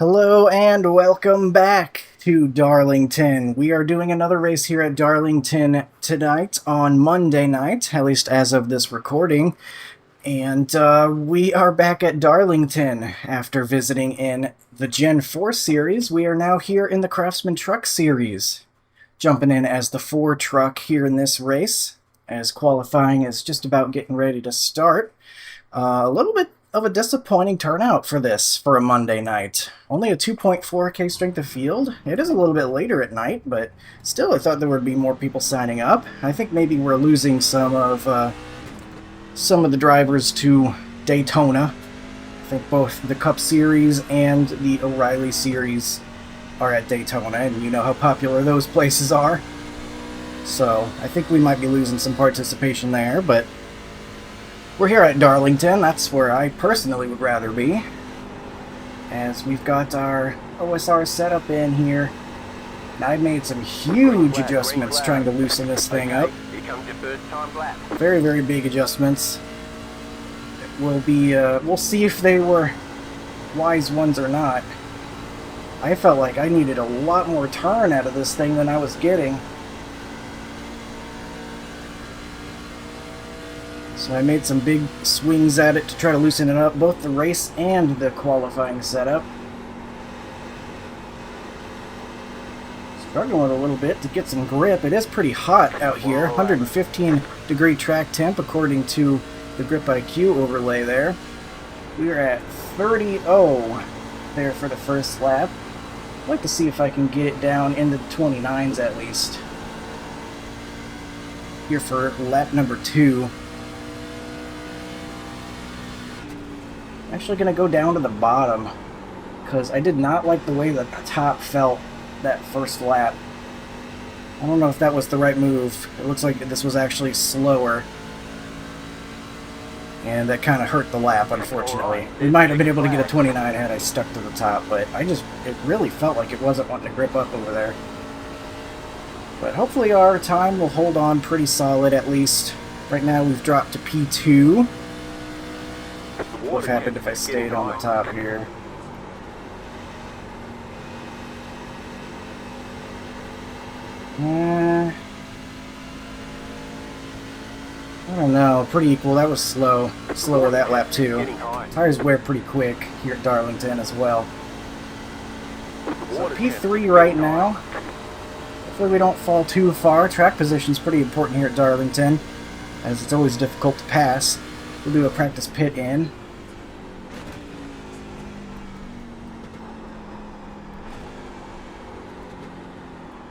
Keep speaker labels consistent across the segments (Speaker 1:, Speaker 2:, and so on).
Speaker 1: Hello and welcome back to Darlington. We are doing another race here at Darlington tonight on Monday night, at least as of this recording. And we are back at Darlington after visiting in the Gen 4 series. We are now here in the Craftsman Truck series, jumping in as the 4 truck here in this race, as qualifying is just about getting ready to start. A little bit of a disappointing turnout for this for a Monday night. Only a 2.4K strength of field. It is a little bit later at night, but still I thought there would be more people signing up. I think maybe we're losing some of the drivers to Daytona. I think both the Cup Series and the O'Reilly Series are at Daytona, and you know how popular those places are. So I think we might be losing some participation there, but we're here at Darlington. That's where I personally would rather be, as we've got our OSR setup in here. And I've made some huge adjustments trying to loosen this thing up. Very, very big adjustments. We'll see if they were wise ones or not. I felt like I needed a lot more turn out of this thing than I was getting. So I made some big swings at it to try to loosen it up, both the race and the qualifying setup. Struggling a little bit to get some grip. It is pretty hot out here, 115 degree track temp according to the GripIQ overlay there. We are at 30.0 there for the first lap. I'd like to see if I can get it down into the 29s at least. Here for lap number 2. Actually going to go down to the bottom because I did not like the way that the top felt that first lap. I don't know if that was the right move. It looks like this was actually slower, and that kind of hurt the lap, unfortunately. We might have been able to get a 29 had I stuck to the top, but it really felt like it wasn't wanting to grip up over there. But hopefully our time will hold on pretty solid at least. Right now we've dropped to P2. What happened if I stayed on the top here? I don't know. Pretty equal. That was slow. Slower that lap too. Tires wear pretty quick here at Darlington as well. So P3 right now. Hopefully we don't fall too far. Track position's pretty important here at Darlington, as it's always difficult to pass. We'll do a practice pit in.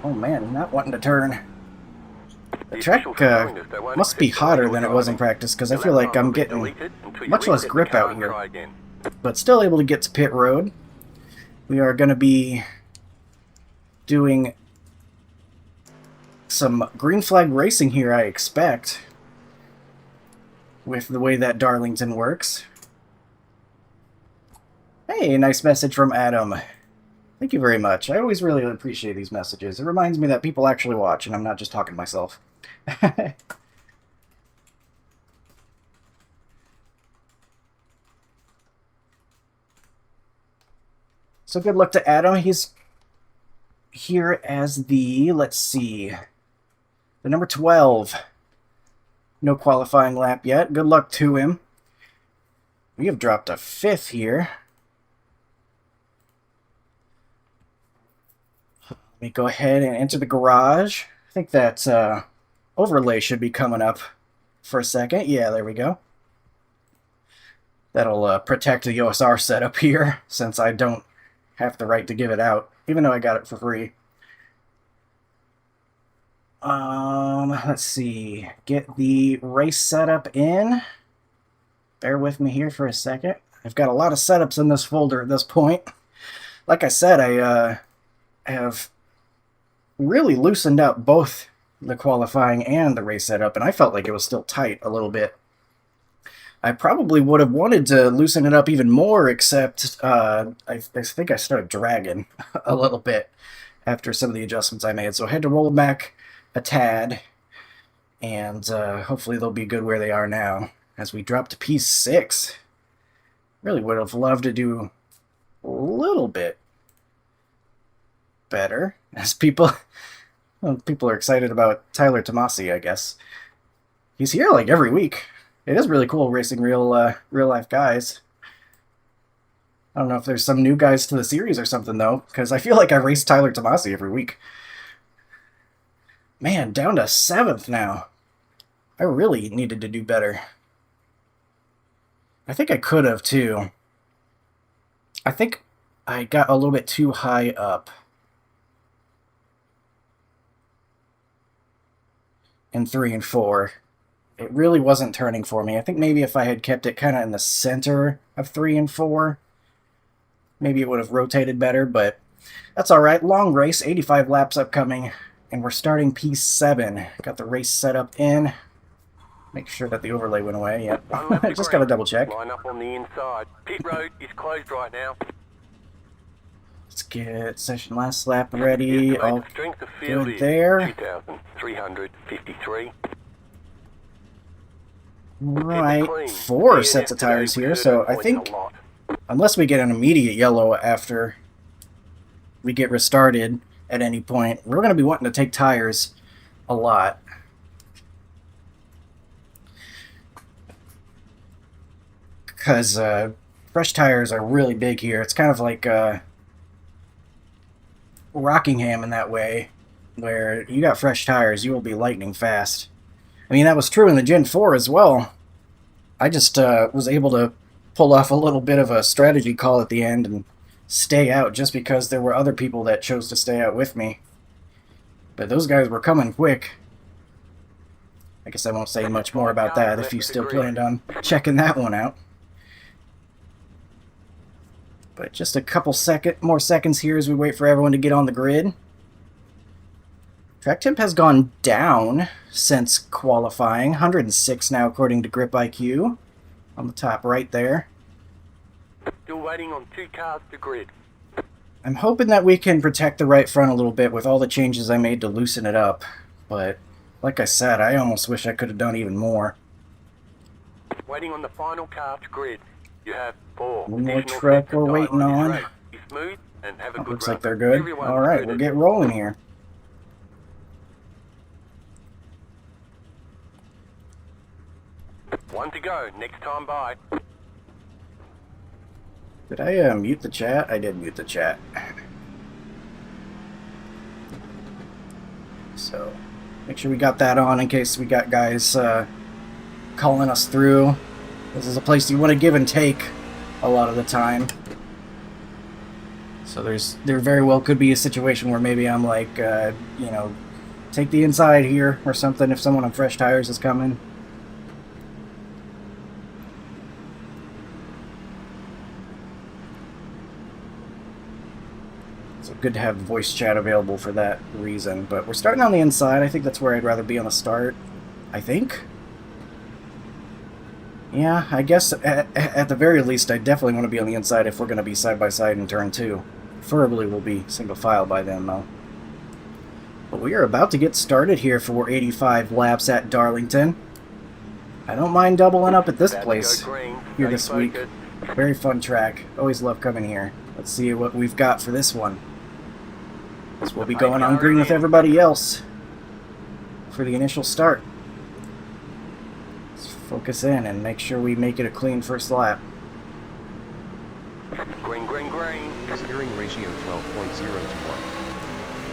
Speaker 1: Oh man, not wanting to turn. The track must be hotter than it was in practice, because I feel like I'm getting much less grip out here. But still able to get to pit road. We are going to be doing some green flag racing here, I expect, with the way that Darlington works. Hey, nice message from Adam. Thank you very much. I always really appreciate these messages. It reminds me that people actually watch, and I'm not just talking to myself. So good luck to Adam. He's here as the, let's see, the number 12. No qualifying lap yet. Good luck to him. We have dropped a 5th here. Let me go ahead and enter the garage. I think that overlay should be coming up for a second. Yeah, there we go. That'll protect the OSR setup here, since I don't have the right to give it out, even though I got it for free. Let's see. Get the race setup in. Bear with me here for a second. I've got a lot of setups in this folder at this point. Like I said, I have really loosened up both the qualifying and the race setup, and I felt like it was still tight a little bit. I probably would have wanted to loosen it up even more, except I think I started dragging a little bit after some of the adjustments I made, so I had to roll back a tad, and hopefully they'll be good where they are now as we drop to P6. Really would have loved to do a little bit better as people well, people are excited about Tyler Tomasi, I guess. He's here like every week. It is really cool racing real life guys. I don't know if there's some new guys to the series or something though, because I feel like I race Tyler Tomasi every week. Man, down to 7th now. I really needed to do better. I think I could have too. I think I got a little bit too high up. In 3 and 4. It really wasn't turning for me. I think maybe if I had kept it kind of in the center of 3 and 4, maybe it would have rotated better, but that's alright. Long race, 85 laps upcoming, and we're starting P7. Got the race set up in. Make sure that the overlay went away. Yep. I just gotta double check.
Speaker 2: Line up on the inside. Pit road is closed right now.
Speaker 1: Let's get session last lap ready. All
Speaker 2: strength of field
Speaker 1: good there.
Speaker 2: 2,353.
Speaker 1: Right, 4 sets of tires here, so I think unless we get an immediate yellow after we get restarted at any point, we're going to be wanting to take tires a lot. Because fresh tires are really big here. It's kind of like Rockingham in that way, where you got fresh tires, you will be lightning fast. I mean, that was true in the Gen 4 as well. I just was able to pull off a little bit of a strategy call at the end and stay out just because there were other people that chose to stay out with me. But those guys were coming quick. I guess I won't say much more about that if you still planned on checking that one out. But just a couple more seconds here as we wait for everyone to get on the grid. Track temp has gone down since qualifying. 106 now according to GripIQ. On the top right there.
Speaker 2: Still waiting on 2 cars to grid.
Speaker 1: I'm hoping that we can protect the right front a little bit with all the changes I made to loosen it up. But, like I said, I almost wish I could have done even more.
Speaker 2: Waiting on the final car to grid. You have 4.
Speaker 1: One more truck we're waiting on.
Speaker 2: Smooth and have a good
Speaker 1: Looks
Speaker 2: run.
Speaker 1: like they're good. Alright, we'll get rolling here.
Speaker 2: One to go, next time by.
Speaker 1: Did I mute the chat? I did mute the chat. So, make sure we got that on in case we got guys calling us through. This is a place you want to give and take a lot of the time. So there very well could be a situation where maybe I'm like, you know, take the inside here or something if someone on fresh tires is coming. So good to have voice chat available for that reason. But we're starting on the inside. I think that's where I'd rather be on the start. I think. Yeah, I guess at the very least I definitely want to be on the inside if we're going to be side by side in turn 2. Preferably we'll be single file by then though. But we are about to get started here for 85 laps at Darlington. I don't mind doubling up at this place here this week. Very fun track. Always love coming here. Let's see what we've got for this one. So we'll be going on green with everybody else for the initial start. Let's focus in and make sure we make it a clean first lap.
Speaker 2: Green, green, green.
Speaker 3: Steering ratio 12.0 to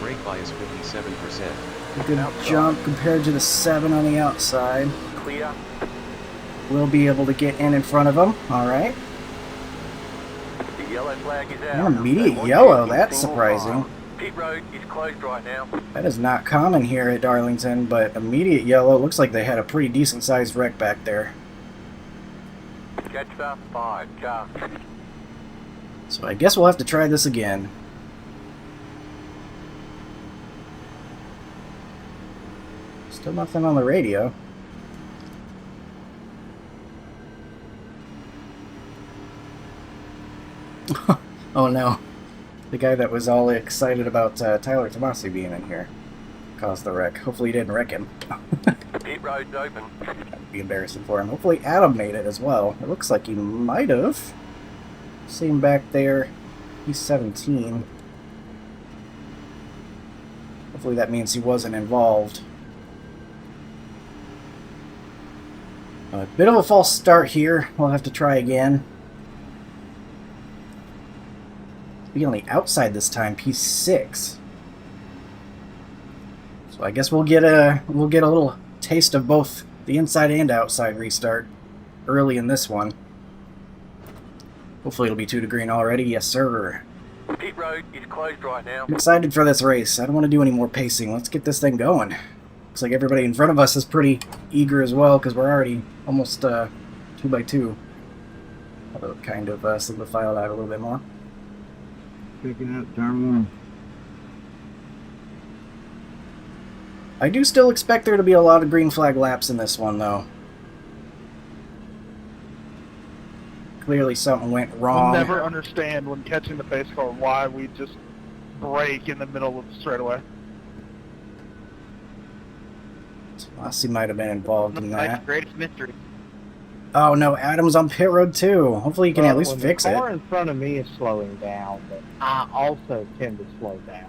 Speaker 3: 1. Brake bias 57%.
Speaker 1: A good jump compared to the 7 on the outside.
Speaker 2: Clear.
Speaker 1: We'll be able to get in front of them. Alright.
Speaker 2: The yellow flag is out.
Speaker 1: An immediate yellow. That's surprising.
Speaker 2: Pit road is closed right now.
Speaker 1: That is not common here at Darlington, but immediate yellow. Looks like they had a pretty decent sized wreck back there.
Speaker 2: Catch the 5 car.
Speaker 1: So I guess we'll have to try this again. Still nothing on the radio. Oh no. The guy that was all excited about Tyler Tomasi being in here caused the wreck. Hopefully he didn't wreck him.
Speaker 2: Pit road's open.
Speaker 1: That'd be embarrassing for him. Hopefully Adam made it as well. It looks like he might have. See him back there. He's 17. Hopefully that means he wasn't involved. A bit of a false start here. We'll have to try again. Be on the outside this time, P6. So I guess we'll get a little taste of both the inside and outside restart early in this one. Hopefully it'll be 2 to green already. Yes, sir.
Speaker 2: Pit road is closed right now.
Speaker 1: I'm excited for this race. I don't want to do any more pacing. Let's get this thing going. Looks like everybody in front of us is pretty eager as well, because we're already almost 2 by 2. Although kind of simplify that a little bit more.
Speaker 4: Picking up turn 1.
Speaker 1: I do still expect there to be a lot of green flag laps in this one, though. Clearly something went wrong.
Speaker 5: I'll never understand when catching the pace car why we just brake in the middle of the straightaway.
Speaker 1: Lassie might have been involved in that.
Speaker 6: Greatest mystery.
Speaker 1: Oh no, Adam's on pit road too. Hopefully he can at least
Speaker 4: When
Speaker 1: fix
Speaker 4: the
Speaker 1: it.
Speaker 4: car in front of me is slowing down, but I also tend to slow down.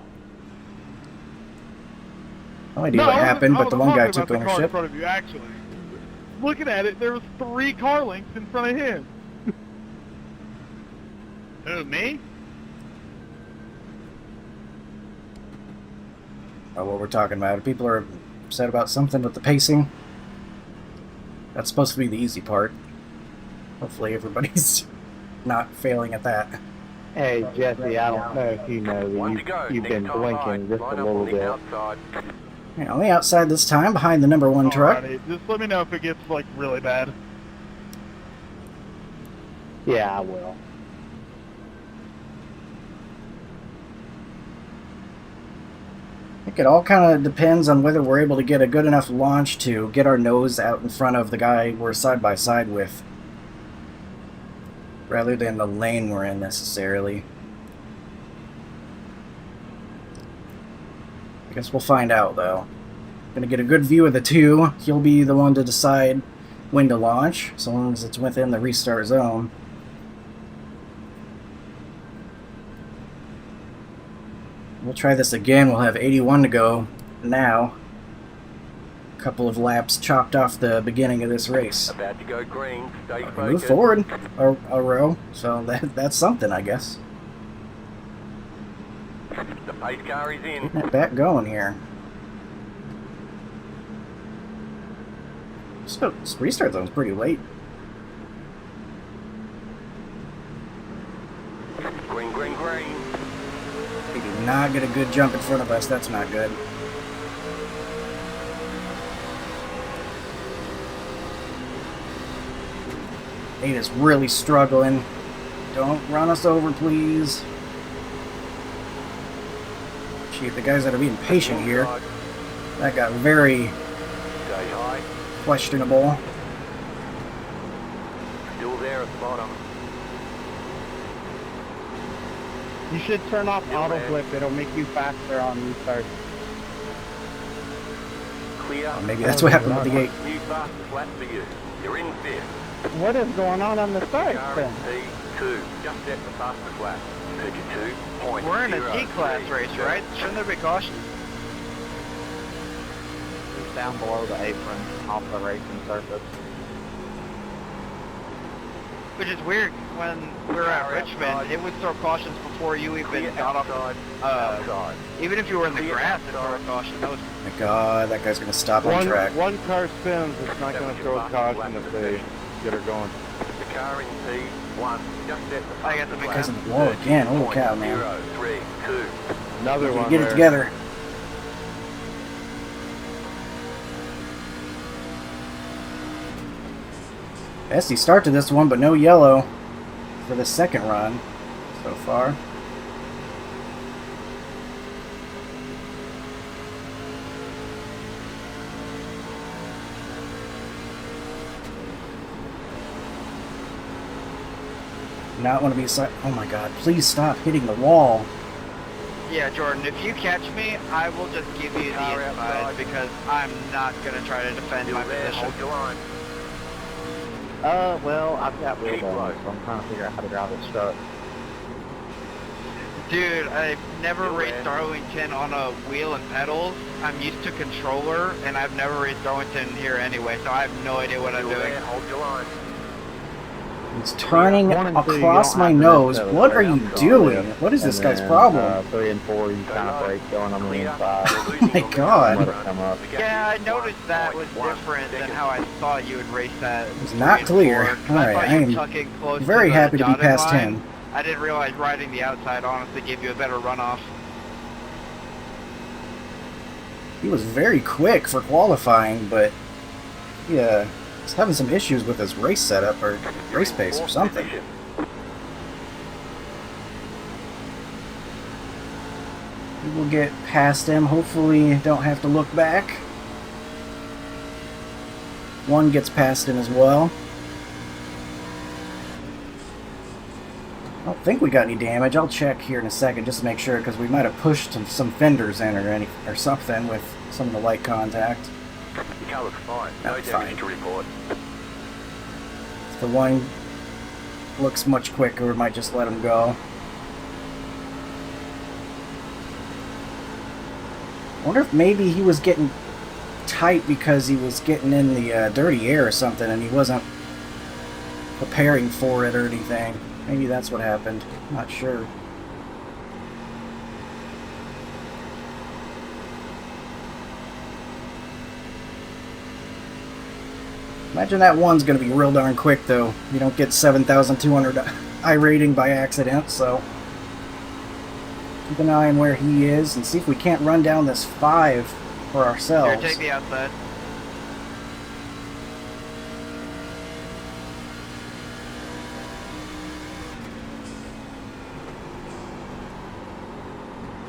Speaker 1: No idea what happened, but the one guy took
Speaker 5: The car in
Speaker 1: ownership.
Speaker 5: front of you, actually. Looking at it, there was 3 car lengths in front of him. Who, me?
Speaker 1: Oh, what we're talking about. People are upset about something with the pacing. That's supposed to be the easy part. Hopefully everybody's not failing at that.
Speaker 4: Hey Jesse, I don't know if you know,
Speaker 2: One to go.
Speaker 4: but you've been
Speaker 2: Next time right.
Speaker 4: blinking just
Speaker 2: Line
Speaker 4: a
Speaker 2: up
Speaker 4: little
Speaker 2: on the
Speaker 4: bit.
Speaker 2: outside.
Speaker 1: Yeah, on the outside this time, behind the number 1 truck.
Speaker 5: Alrighty, just let me know if it gets, like, really bad.
Speaker 4: Yeah, I will.
Speaker 1: I think it all kind of depends on whether we're able to get a good enough launch to get our nose out in front of the guy we're side by side with, rather than the lane we're in necessarily. I guess we'll find out though. Gonna get a good view of the 2. He'll be the one to decide when to launch, so long as it's within the restart zone. We'll try this again. We'll have 81 to go now. A couple of laps chopped off the beginning of this race.
Speaker 2: About to go green. Stay
Speaker 1: Move
Speaker 2: focused.
Speaker 1: forward a row, so that's something, I guess.
Speaker 2: The pace car is in.
Speaker 1: Getting it back going here. So this restart zone's pretty late.
Speaker 2: Green, green, green.
Speaker 1: They did not get a good jump in front of us. That's not good. Ada's really struggling. Don't run us over, please. Gee, the guys that are being patient here. That got very
Speaker 2: Stay high.
Speaker 1: questionable.
Speaker 2: Still there at the bottom.
Speaker 4: You should turn off
Speaker 2: Yeah,
Speaker 4: auto
Speaker 2: man.
Speaker 4: flip. It'll make you faster on restart.
Speaker 2: Clear.
Speaker 1: Oh, maybe that's what happened with the gate.
Speaker 2: New fastest lap for you. You're in 5th.
Speaker 4: What is going on the start
Speaker 2: Car
Speaker 4: then?
Speaker 2: in P2. Just set the fastest lap. 32.0.
Speaker 6: We're in a T-class race, right? Shouldn't there be caution?
Speaker 4: Just down below the apron, off the racing surface.
Speaker 6: Which is weird. When we were at Richmond, it would throw cautions before you even got off.
Speaker 2: Outside.
Speaker 6: Even if you were in the
Speaker 2: Clear
Speaker 6: grass, it'd throw a
Speaker 2: outside.
Speaker 6: caution. That was
Speaker 1: My God, that guy's gonna stop on track.
Speaker 4: One car spins, it's not going to throw a caution if they get her going.
Speaker 2: The car in P1. Just set the
Speaker 6: I got the
Speaker 2: fastest
Speaker 6: big
Speaker 2: lap.
Speaker 1: Guy's in the wall again. Holy cow, man.
Speaker 2: 0.03, 2.
Speaker 4: Another one
Speaker 1: Get it
Speaker 4: there.
Speaker 1: together. Nasty start to this one, but no yellow for the second run so far. Not want to be oh my God, please stop hitting the wall.
Speaker 6: Yeah, Jordan, if you catch me, I will just give you the
Speaker 2: Car
Speaker 6: inside
Speaker 2: outside.
Speaker 6: because I'm not going to try to defend my
Speaker 2: Still there.
Speaker 6: position.
Speaker 2: Hold your line.
Speaker 4: Well, I've got wheel
Speaker 2: Keep
Speaker 4: balance,
Speaker 2: low.
Speaker 4: so I'm trying to figure out how to drive this truck.
Speaker 6: Dude, I've never
Speaker 2: Still
Speaker 6: raced
Speaker 2: there.
Speaker 6: Darlington on a wheel and pedals. I'm used to controller, and I've never raced Darlington here anyway, so I have no idea what I'm
Speaker 2: Still
Speaker 6: doing.
Speaker 2: there, hold your line.
Speaker 1: It's turning
Speaker 4: One and two, you
Speaker 1: across
Speaker 4: don't
Speaker 1: my
Speaker 4: have to
Speaker 1: nose.
Speaker 4: necessarily
Speaker 1: What are
Speaker 4: brake
Speaker 1: you
Speaker 4: on
Speaker 1: doing?
Speaker 4: this.
Speaker 1: What is
Speaker 4: And
Speaker 1: this guy's
Speaker 4: then,
Speaker 1: problem?
Speaker 4: 3 and 4, you kind of brake going on the
Speaker 2: Clear.
Speaker 4: inside.
Speaker 2: You're losing
Speaker 1: My
Speaker 2: on the
Speaker 1: God.
Speaker 4: Let it come up.
Speaker 2: The gap
Speaker 6: Yeah, I
Speaker 2: is
Speaker 6: noticed that was
Speaker 2: 1.1
Speaker 6: different than
Speaker 2: seconds.
Speaker 6: how I thought you would race that.
Speaker 1: It's not
Speaker 6: 3 and
Speaker 1: clear.
Speaker 6: 4, 'cause
Speaker 1: Alright,
Speaker 6: I thought
Speaker 1: I
Speaker 6: you were
Speaker 1: am
Speaker 6: tucking close
Speaker 1: very
Speaker 6: to the
Speaker 1: happy to be
Speaker 6: dotted
Speaker 1: past
Speaker 6: line.
Speaker 1: him.
Speaker 6: I didn't realize riding the outside honestly gave you a better runoff.
Speaker 1: He was very quick for qualifying, but yeah, he's having some issues with his race setup or race pace or
Speaker 2: Fourth
Speaker 1: something.
Speaker 2: position.
Speaker 1: We will get past him. Hopefully, don't have to look back. One gets past him as well. I don't think we got any damage. I'll check here in a second just to make sure, because we might have pushed some fenders in or something with some of the light contact.
Speaker 2: Your car looks fine. No
Speaker 1: That's
Speaker 2: damage
Speaker 1: fine.
Speaker 2: to report.
Speaker 1: If the one looks much quicker, we might just let him go. I wonder if maybe he was getting tight because he was getting in the dirty air or something and he wasn't preparing for it or anything. Maybe that's what happened. Not sure. Imagine that one's going to be real darn quick, though. You don't get 7,200 iRating by accident, so keep an eye on where he is and see if we can't run down this 5 for
Speaker 6: Here,
Speaker 1: ourselves.
Speaker 6: take the outside.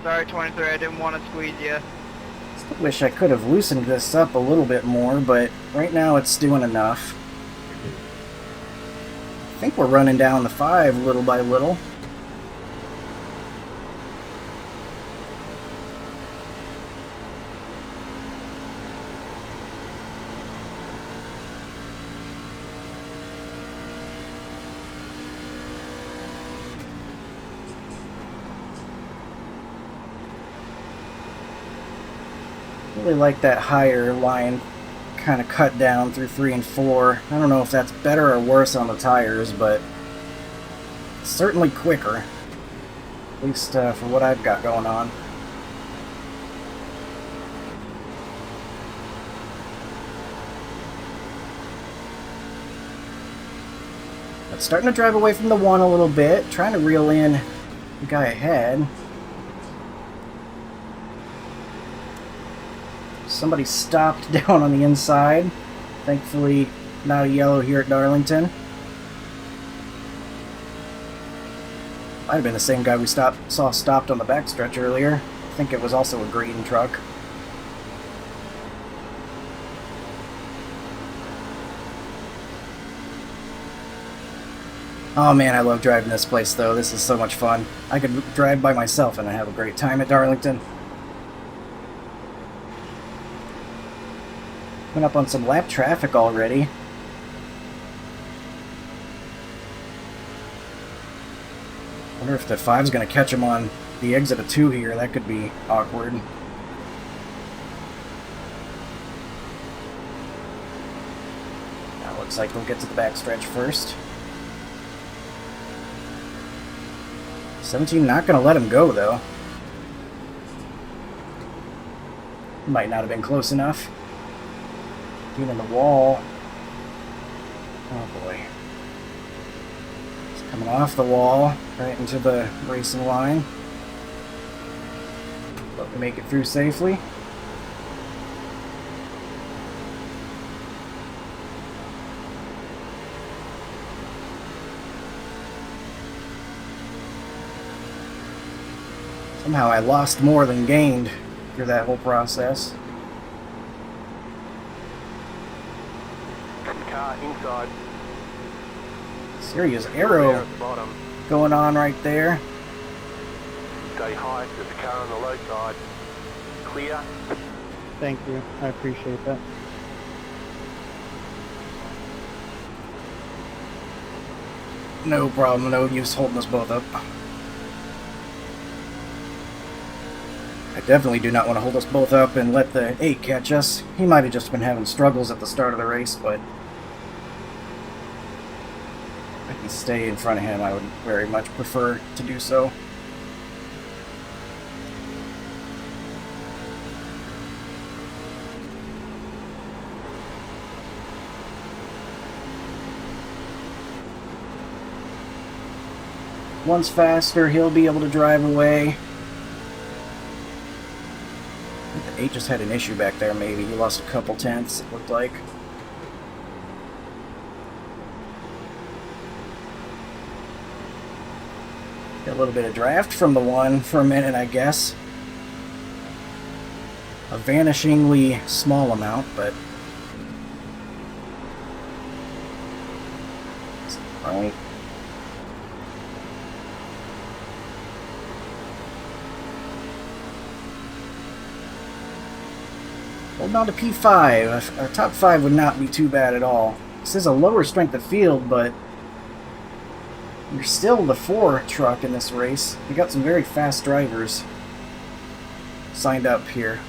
Speaker 6: Sorry, 23, I didn't want to squeeze you.
Speaker 1: Still wish I could have loosened this up a little bit more, but right now it's doing enough. I think we're running down the 5 little by little. Really like that higher line kind of cut down through 3 and 4. I don't know if that's better or worse on the tires, but it's certainly quicker. At least for what I've got going on. But starting to drive away from the 1 a little bit, trying to reel in the guy ahead. Somebody stopped down on the inside. Thankfully, not a yellow here at Darlington. Might have been the same guy we saw stopped on the backstretch earlier. I think it was also a green truck. Oh man, I love driving this place though. This is so much fun. I could drive by myself and I have a great time at Darlington. Went up on some lap traffic already. Wonder if the 5's going to catch him on the exit of 2 here. That could be awkward. Now looks like we'll get to the backstretch first. 17 not going to let him go though. Might not have been close enough. Being in the wall. Oh boy. It's coming off the wall, right into the racing line. But we make it through safely. Somehow I lost more than gained through that whole process.
Speaker 2: Car inside.
Speaker 1: Serious
Speaker 2: There
Speaker 1: arrow
Speaker 2: at the bottom.
Speaker 1: going on right there.
Speaker 2: Stay high. There's a car on the low side. Clear.
Speaker 4: Thank you. I appreciate that.
Speaker 1: No problem, no use holding us both up. I definitely do not want to hold us both up and let the 8 catch us. He might have just been having struggles at the start of the race, but if I can stay in front of him, I would very much prefer to do so. Once faster, he'll be able to drive away. I think the 8 just had an issue back there, maybe. He lost a couple tenths, it looked like. Got a little bit of draft from the 1 for a minute, I guess. A vanishingly small amount, but... Alright. Holding on to P5. Our top 5 would not be too bad at all. This is a lower strength of field, but you're still the 4 truck in this race. We got some very fast drivers signed up here.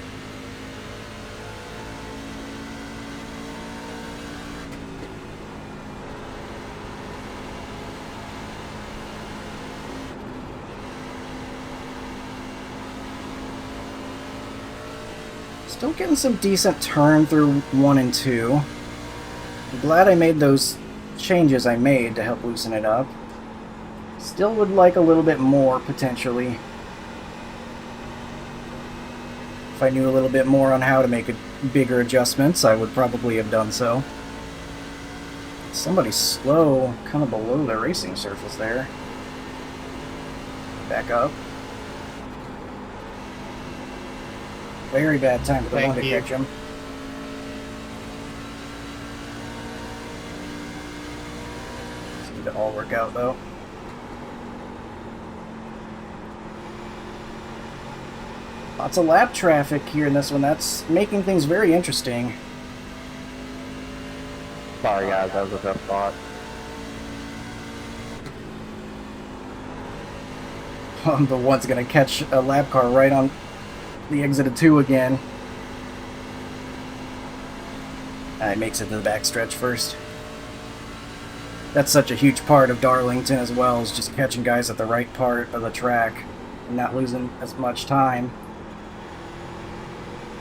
Speaker 1: Still getting some decent turn through 1 and 2. I'm glad I made those changes I made to help loosen it up. Still would like a little bit more, potentially. If I knew a little bit more on how to make bigger adjustments, I would probably have done so. Somebody's slow, kind of below the racing surface there. Back up. Very bad time for the 1 to catch him. Seemed to all work out though. Lots of lap traffic here in this one. That's making things very interesting.
Speaker 4: Sorry guys, that was a tough spot.
Speaker 1: The 1's gonna catch a lap car right on the exit of 2 again. It makes it to the backstretch first. That's such a huge part of Darlington as well, is just catching guys at the right part of the track and not losing as much time.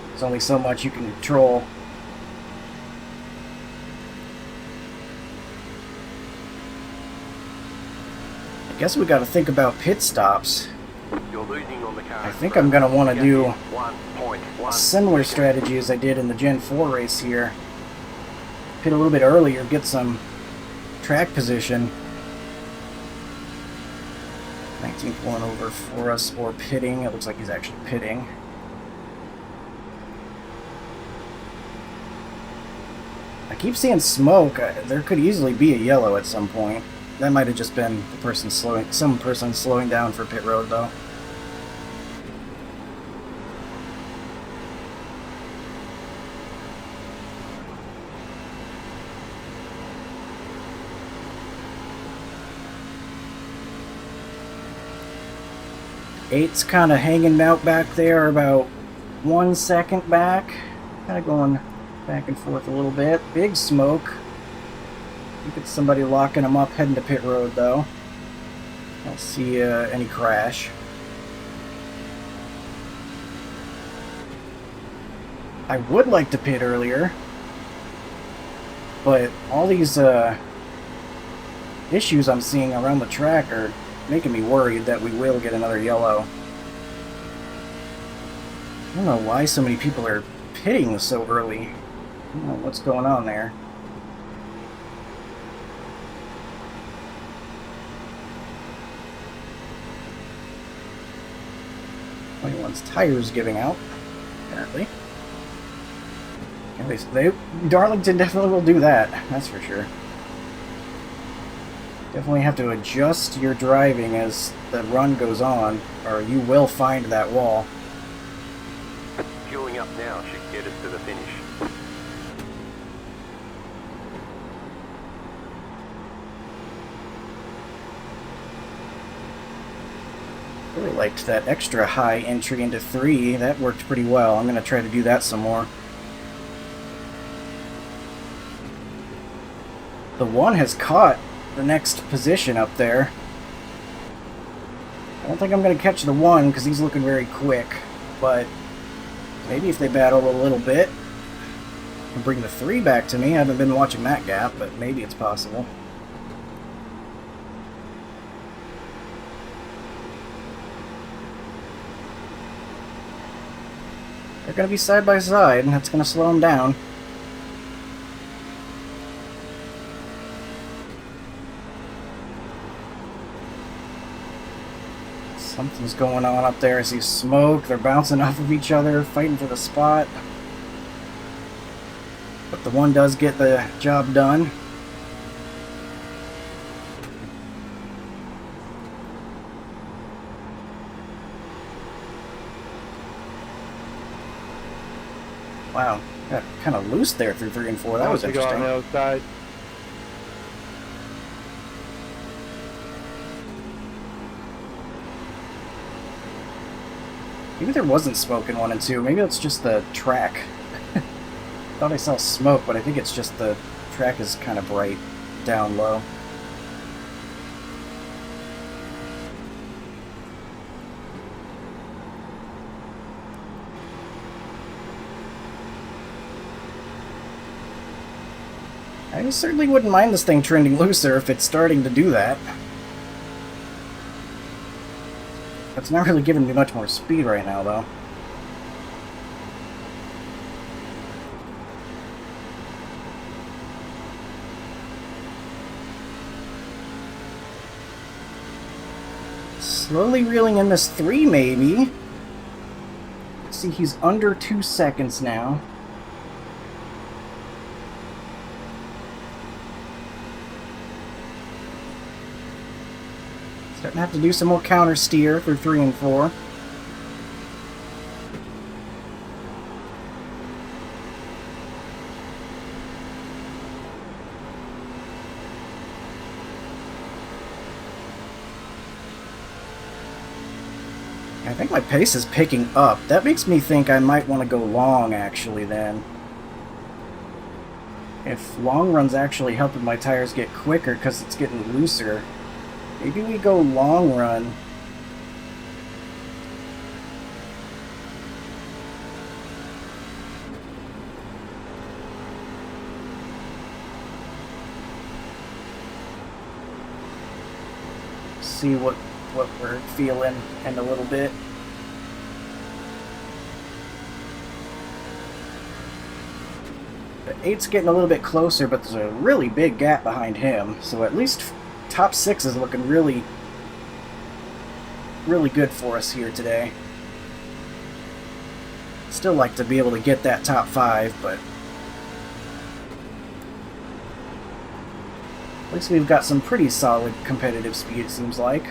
Speaker 1: There's only so much you can control. I guess we got to think about pit stops.
Speaker 2: You're losing on the car.
Speaker 1: I think I'm going to want to do
Speaker 2: 1.1
Speaker 1: a similar strategy as I did in the Gen 4 race here. Pit a little bit earlier, get some track position. 19th one over for us, or pitting. It looks like he's actually pitting. I keep seeing smoke. There could easily be a yellow at some point. That might have just been the person some person slowing down for pit road though. Eight's kind of hanging out back there, about 1 second back. Kind of going back and forth a little bit. Big smoke. I think it's somebody locking him up heading to pit road though. I don't see any crash. I would like to pit earlier, but all these issues I'm seeing around the track are making me worried that we will get another yellow. I don't know why so many people are pitting so early. I don't know what's going on there. One's tires giving out, apparently. Darlington definitely will do that, that's for sure. Definitely have to adjust your driving as the run goes on, or you will find that wall.
Speaker 2: Fueling up now should get us to the finish.
Speaker 1: Really liked that extra high entry into 3. That worked pretty well. I'm going to try to do that some more. The 1 has caught the next position up there. I don't think I'm going to catch the 1 because he's looking very quick, but maybe if they battle a little bit and bring the 3 back to me. I haven't been watching that gap, but maybe it's possible. They're going to be side by side, and that's going to slow them down. Something's going on up there. I see smoke. They're bouncing off of each other, fighting for the spot. But the 1 does get the job done. Wow, got kind of loose there through 3 and 4. That was
Speaker 5: To go on
Speaker 1: interesting.
Speaker 5: the other side.
Speaker 1: Maybe there wasn't smoke in 1 and 2. Maybe it's just the track. Thought I saw smoke, but I think it's just the track is kind of bright down low. I certainly wouldn't mind this thing trending looser if it's starting to do that. It's not really giving me much more speed right now, though. Slowly reeling in this 3, maybe. Let's see, he's under 2 seconds now. Starting to have to do some more counter steer for 3 and 4. I think my pace is picking up. That makes me think I might want to go long, actually, then. If long run's actually helping my tires get quicker because it's getting looser, maybe we go long run. See what we're feeling in a little bit. The 8's getting a little bit closer, but there's a really big gap behind him. So at least top 6 is looking really good for us here today. Still like to be able to get that top 5, but at least we've got some pretty solid competitive speed, it seems like.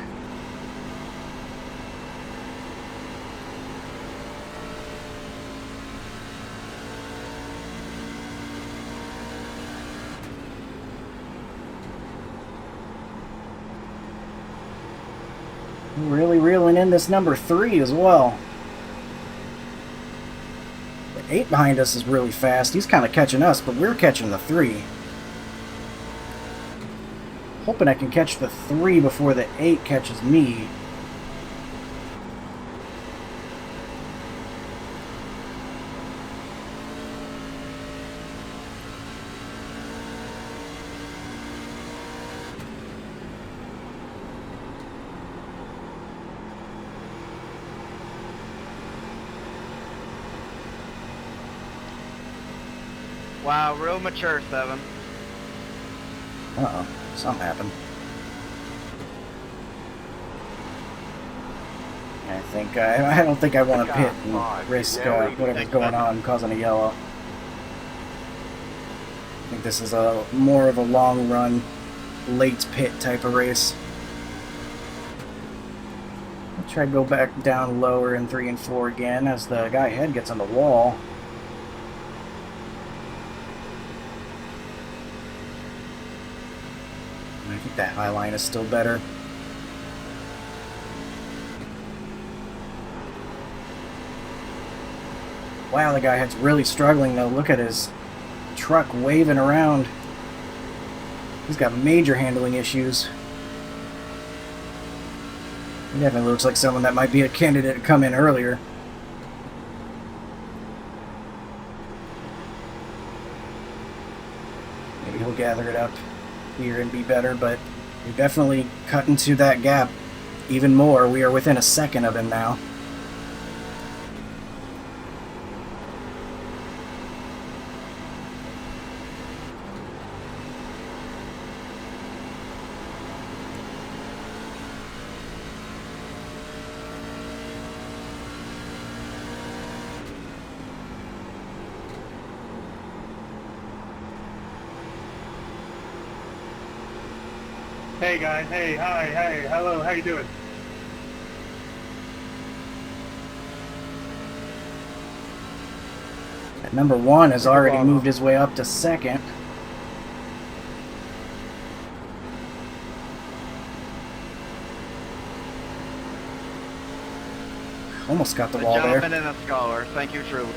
Speaker 1: Really reeling in this number 3 as well. The 8 behind us is really fast. He's kind of catching us, but we're catching the 3. Hoping I can catch the 3 before the 8 catches me.
Speaker 6: Wow, real mature, 7.
Speaker 1: Uh-oh, something happened. I don't think I want to pit and risk whatever's going on causing a yellow. I think this is more of a long run, late pit type of race. I'll try to go back down lower in 3 and 4 again as the guy ahead gets on the wall. I think that high line is still better. Wow, the guy's really struggling though. Look at his truck waving around. He's got major handling issues. He definitely looks like someone that might be a candidate to come in earlier. Maybe he'll gather it up here and be better, but we're definitely cut into that gap even more. We are within a second of him now.
Speaker 5: Hey guys, hey, hi, hey, hello, how you doing?
Speaker 1: That number 1 has already moved his way up to second. Almost got the wall there.
Speaker 6: Gentleman and a scholar. Thank you truly.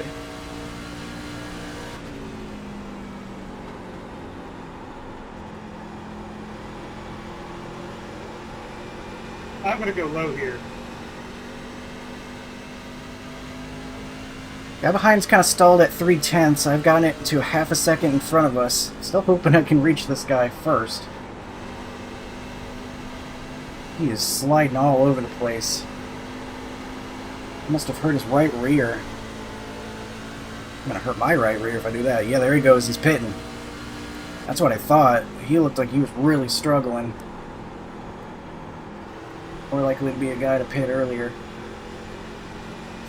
Speaker 5: I'm gonna go low here.
Speaker 1: Guy behind's kind of stalled at 3/10. I've gotten it to a half a second in front of us. Still hoping I can reach this guy first. He is sliding all over the place. Must have hurt his right rear. I'm gonna hurt my right rear if I do that. Yeah, there he goes. He's pitting. That's what I thought. He looked like he was really struggling. More likely to be a guy to pit earlier.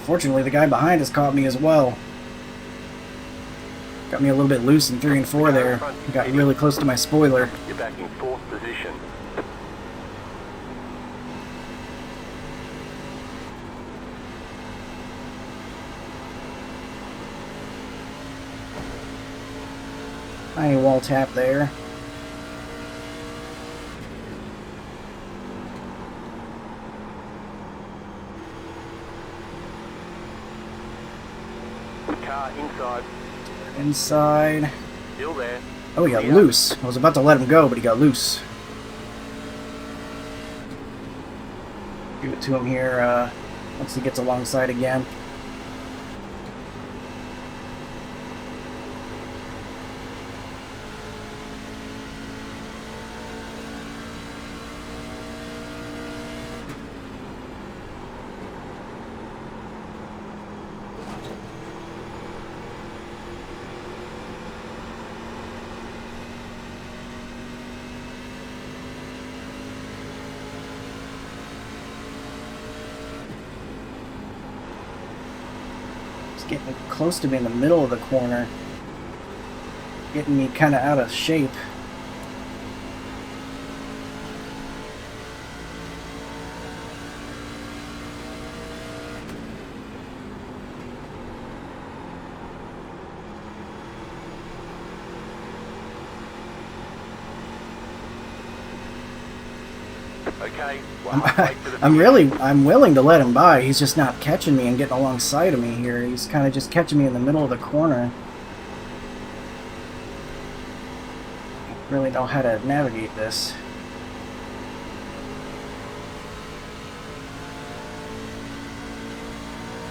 Speaker 1: Fortunately, the guy behind us caught me as well. Got me a little bit loose in 3 and 4 there. Got really close to my spoiler.
Speaker 2: You're back in 4th position.
Speaker 1: Tiny wall tap there.
Speaker 2: Car inside.
Speaker 1: Inside.
Speaker 2: Still there.
Speaker 1: Oh, he got loose. I was about to let him go, but he got loose. Give it to him here once he gets alongside again. Getting close to me in the middle of the corner, getting me kind of out of shape.
Speaker 2: Okay.
Speaker 1: I'm willing to let him by. He's just not catching me and getting alongside of me here. He's kind of just catching me in the middle of the corner. I really know how to navigate this.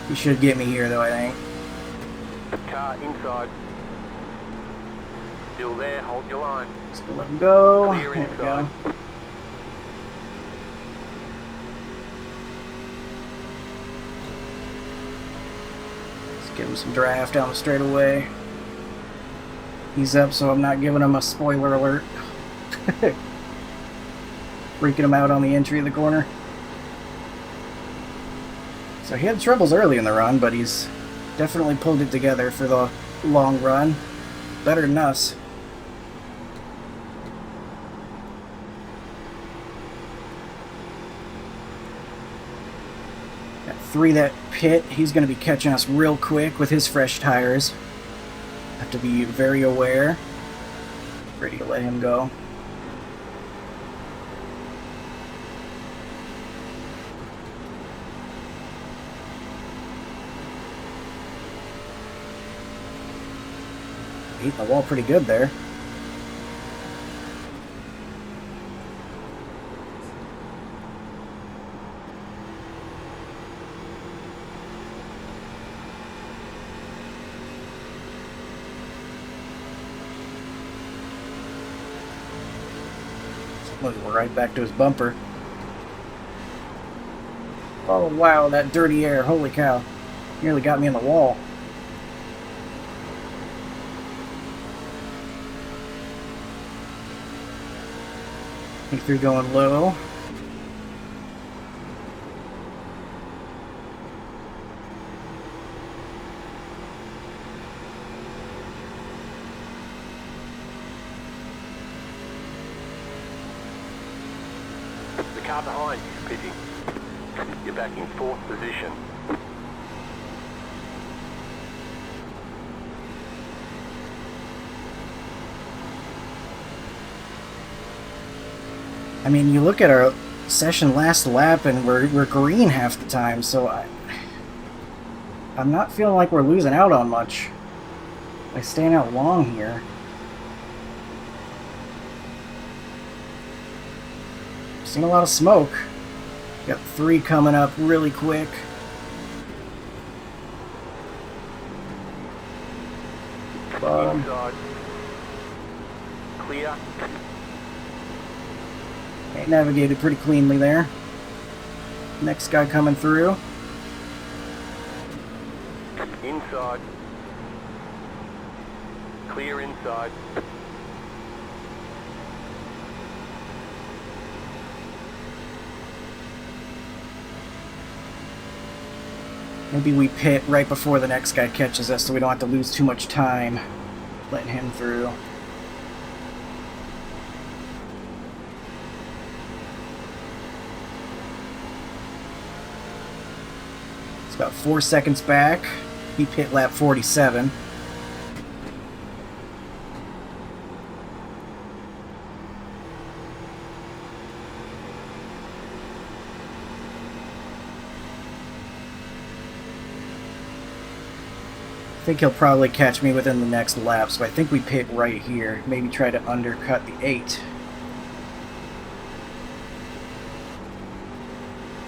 Speaker 1: He should get me here though, I think.
Speaker 2: Car inside. Still there, hold your line.
Speaker 1: Just let him go.
Speaker 2: Clear
Speaker 1: There we go.
Speaker 2: inside.
Speaker 1: Give him some draft down the straightaway. He's up, so I'm not giving him a spoiler alert. Freaking him out on the entry of the corner. So he had troubles early in the run, but he's definitely pulled it together for the long run. Better than us. That 3 that pit, he's going to be catching us real quick with his fresh tires. Have to be very aware. Ready to let him go. Eating the wall pretty good there. Look, we're right back to his bumper. Oh wow, that dirty air, holy cow. Nearly got me in the wall. Think through going low.
Speaker 2: The car behind you, pitting. You're back in 4th position.
Speaker 1: I mean, you look at our session last lap and we're green half the time, so I'm not feeling like we're losing out on much by staying out long here. Seen a lot of smoke. Got 3 coming up really quick.
Speaker 2: Inside. Clear.
Speaker 1: Navigated pretty cleanly there. Next guy coming through.
Speaker 2: Inside. Clear inside.
Speaker 1: Maybe we pit right before the next guy catches us so we don't have to lose too much time letting him through. It's about 4 seconds back. He pit lap 47. I think he'll probably catch me within the next lap, so I think we pit right here. Maybe try to undercut the 8.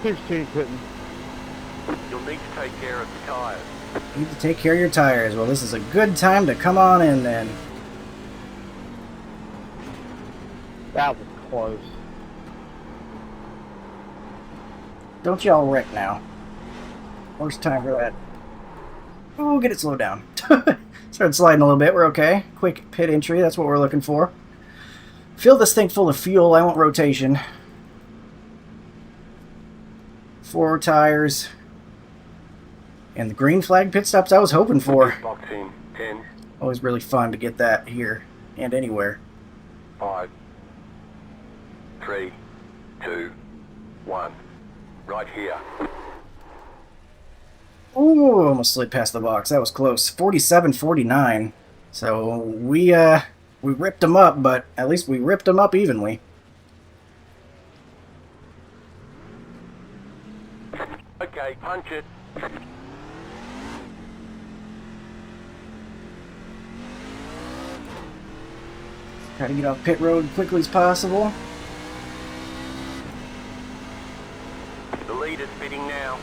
Speaker 4: 16 couldn't.
Speaker 2: You'll need to take care of the tyres.
Speaker 1: Need to take care of your tires. Well, this is a good time to come on in then.
Speaker 4: That was close.
Speaker 1: Don't y'all wreck now. Worst time for that. Oh, get it slowed down. Started sliding a little bit. We're okay. Quick pit entry. That's what we're looking for. Fill this thing full of fuel. I want rotation. 4 tires. And the green flag pit stops I was hoping for.
Speaker 2: Box in. 10,
Speaker 1: Always really fun to get that here and anywhere.
Speaker 2: 5, 3, 2, 1. Right here.
Speaker 1: Ooh, almost slid past the box. That was close. 47-49. So we ripped them up, but at least we ripped them up evenly.
Speaker 2: Okay, punch it.
Speaker 1: Try to get off pit road quickly as possible.
Speaker 2: The leader's pitting now.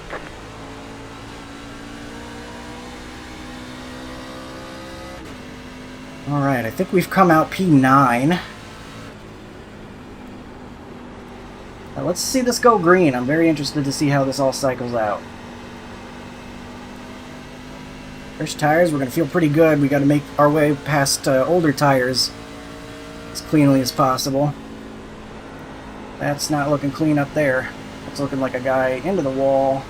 Speaker 1: Alright, I think we've come out P9. Now let's see this go green. I'm very interested to see how this all cycles out. Fresh tires, we're going to feel pretty good. We got to make our way past older tires as cleanly as possible. That's not looking clean up there. It's looking like a guy into the wall.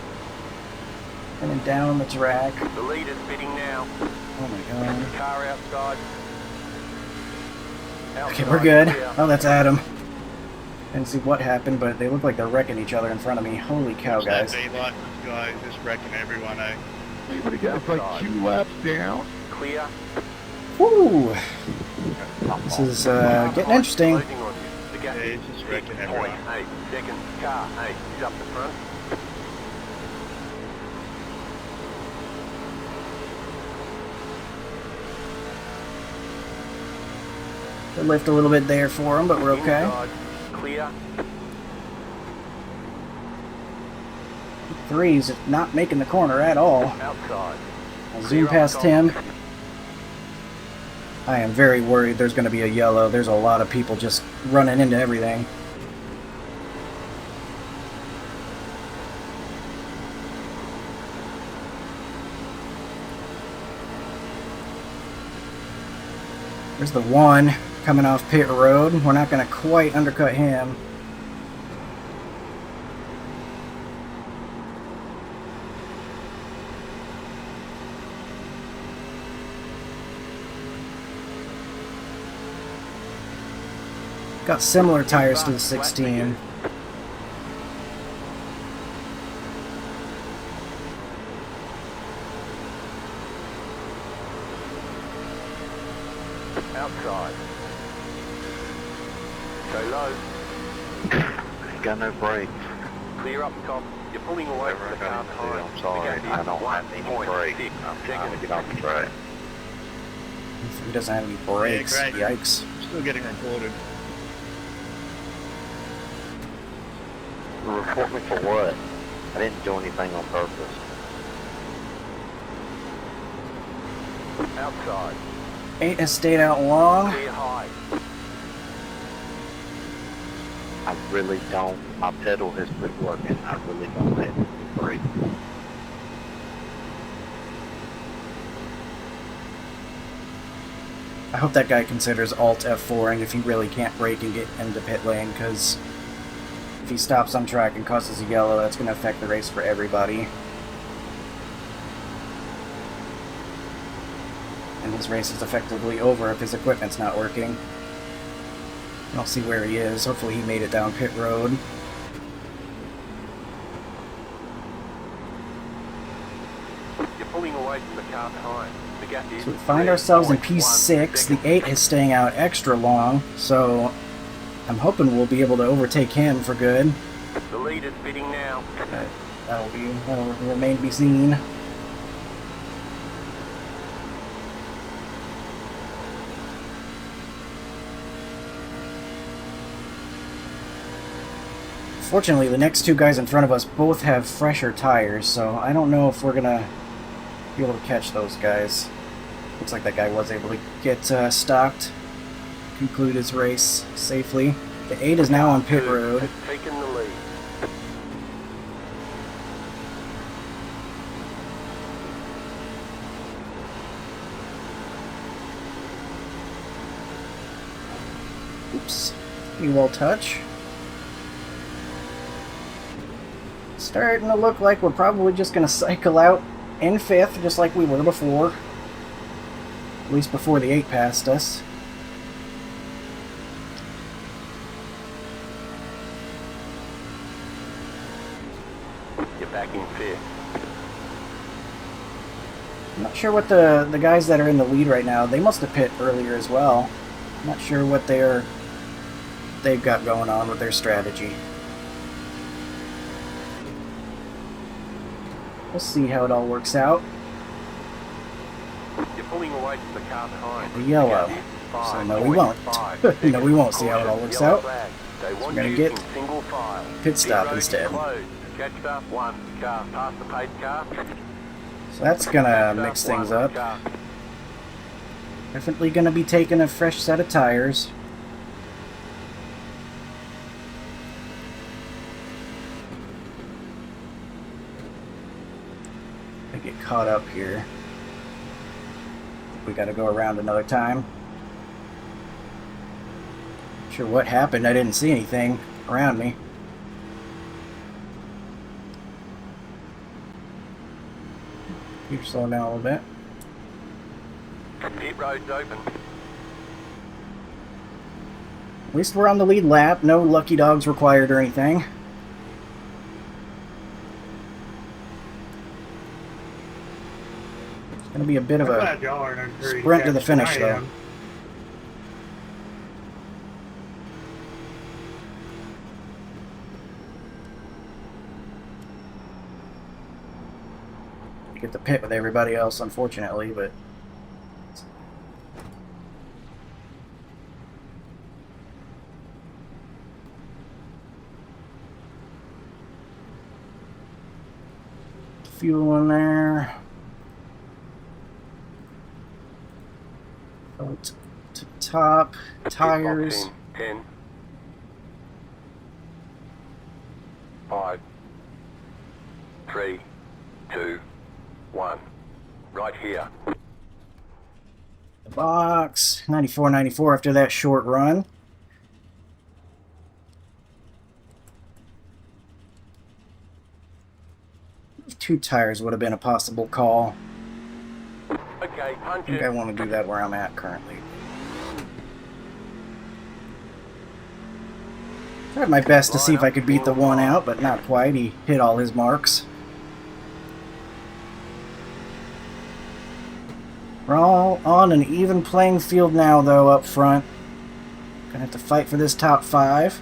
Speaker 1: And then down the track.
Speaker 2: The leader's pitting now.
Speaker 1: Oh my god.
Speaker 2: Car outside.
Speaker 1: Okay, we're good. Oh, that's Adam. Didn't see what happened, but they look like they're wrecking each other in front of me. Holy cow, guys.
Speaker 7: Daylight, this guy just wrecking everyone, eh?
Speaker 5: It's like 2 laps down.
Speaker 2: Clear.
Speaker 1: Woo! This is getting interesting.
Speaker 2: Closing on you. The gap
Speaker 7: Yeah,
Speaker 2: is
Speaker 7: he's just wrecking everyone.
Speaker 2: 0.8 seconds. Car 8 is up the front.
Speaker 1: The lift a little bit there for him, but we're okay.
Speaker 2: Inside, clear.
Speaker 1: 3's not making the corner at all.
Speaker 2: Outside.
Speaker 1: I'll zoom past him. I am very worried there's going to be a yellow. There's a lot of people just running into everything. There's the 1 coming off pit road. We're not going to quite undercut him. Got similar tires to the 16.
Speaker 2: Outside. Go low.
Speaker 8: Got no brakes.
Speaker 2: Clear up top. You're pulling away from the car behind.
Speaker 8: I'm sorry, I don't have any brakes. I'm trying to get off the track.
Speaker 1: He doesn't have any brakes.
Speaker 7: Craig.
Speaker 1: Yikes.
Speaker 7: Still getting reported.
Speaker 8: Report me for what? I didn't do anything on purpose.
Speaker 2: Outside.
Speaker 1: 8 has stayed out long.
Speaker 2: Clear high.
Speaker 8: I really don't. My pedal has been working. I really don't have any brakes.
Speaker 1: I hope that guy considers Alt F4 and if he really can't brake and get into pit lane, because if he stops on track and causes a yellow, that's going to affect the race for everybody. And his race is effectively over if his equipment's not working. I don't see where he is. Hopefully he made it down pit road.
Speaker 2: You're pulling away from the car behind. The gap is
Speaker 1: So we find ourselves in P6. The 8 is staying out extra long, so I'm hoping we'll be able to overtake him for good.
Speaker 2: The leader's bidding now.
Speaker 1: But that'll remain to be seen. Fortunately, the next 2 guys in front of us both have fresher tires, so I don't know if we're gonna be able to catch those guys. Looks like that guy was able to get stocked, conclude his race safely. The 8 is now on pit road.
Speaker 2: Taking the lead.
Speaker 1: Oops. Pretty well touch. Starting to look like we're probably just going to cycle out in 5th, just like we were before. At least before the 8 passed us.
Speaker 2: You're back in 5th.
Speaker 1: I'm not sure what the guys that are in the lead right now, they must have pit earlier as well. I'm not sure what they've got going on with their strategy. We'll see how it all works out.
Speaker 2: You're pulling away from the car behind.
Speaker 1: The yellow. So no, we won't. No, we won't see how it all works out.
Speaker 2: They want
Speaker 1: gonna
Speaker 2: you
Speaker 1: get
Speaker 2: in single file.
Speaker 1: pit stop
Speaker 2: Road
Speaker 1: instead.
Speaker 2: closed. Catch up 1 car past the paid car.
Speaker 1: So that's gonna mix things up. Definitely gonna be taking a fresh set of tires. I get caught up here. We gotta go around another time. Not sure what happened. I didn't see anything around me. Keep slowing down a little bit.
Speaker 2: Pit road's open.
Speaker 1: At least we're on the lead lap. No lucky dogs required or anything. It's going to be a bit of
Speaker 7: I'm
Speaker 1: a
Speaker 7: glad y'all aren't in hurry
Speaker 1: sprint to the
Speaker 7: catch than
Speaker 1: finish,
Speaker 7: I
Speaker 1: though.
Speaker 7: am.
Speaker 1: Get the pit with everybody else, unfortunately, but fuel in there. Out to the top. Tires.
Speaker 2: 10. 5. 3. 2. 1. Right here.
Speaker 1: The box. 94.94 after that short run. Two tires would have been a possible call.
Speaker 2: Okay,
Speaker 1: I
Speaker 2: punch
Speaker 1: think
Speaker 2: it.
Speaker 1: I want to do that where I'm at currently. Tried my best to see if I could beat the one out, but not quite. He hit all his marks. We're all on an even playing field now, though, up front. Gonna have to fight for this top 5.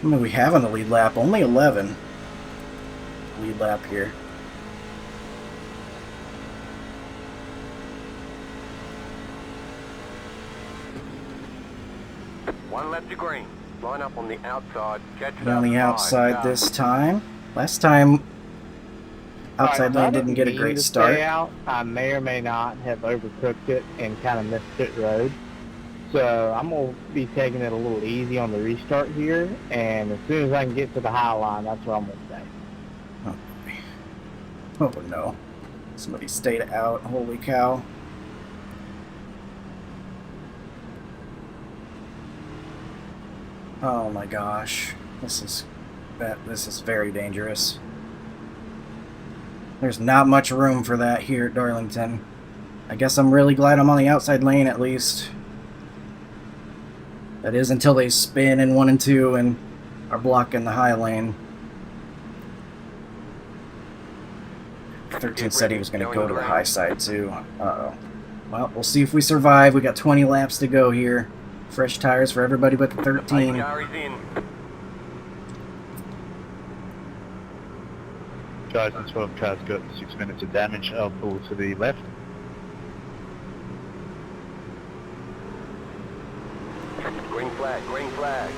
Speaker 1: How many do we have on the lead lap? Only 11. Lead lap here.
Speaker 2: One lap to green. Line up on the outside. Catch it
Speaker 1: On
Speaker 2: up.
Speaker 1: the
Speaker 2: 5.
Speaker 1: outside
Speaker 2: Go.
Speaker 1: this time. Last time, outside lane didn't get a great start.
Speaker 4: Out, I may or may not have overcooked it and kind of missed pit road. So I'm going to be taking it a little easy on the restart here, and as soon as I can get to the high line, that's what I'm going to say.
Speaker 1: Oh no. Somebody stayed out. Holy cow. Oh my gosh. This is very dangerous. There's not much room for that here at Darlington. I guess I'm really glad I'm on the outside lane at least. That is until they spin in 1 and 2 and are blocking the high lane. 13 said he was going to go to the high side too. Uh-oh. Well, we'll see if we survive. We got 20 laps to go here. Fresh tires for everybody but the 13.
Speaker 2: Car is in.
Speaker 7: Guys, the 12 car's got 6 minutes of damage. I'll pull to the left.
Speaker 2: Green flag, green flag.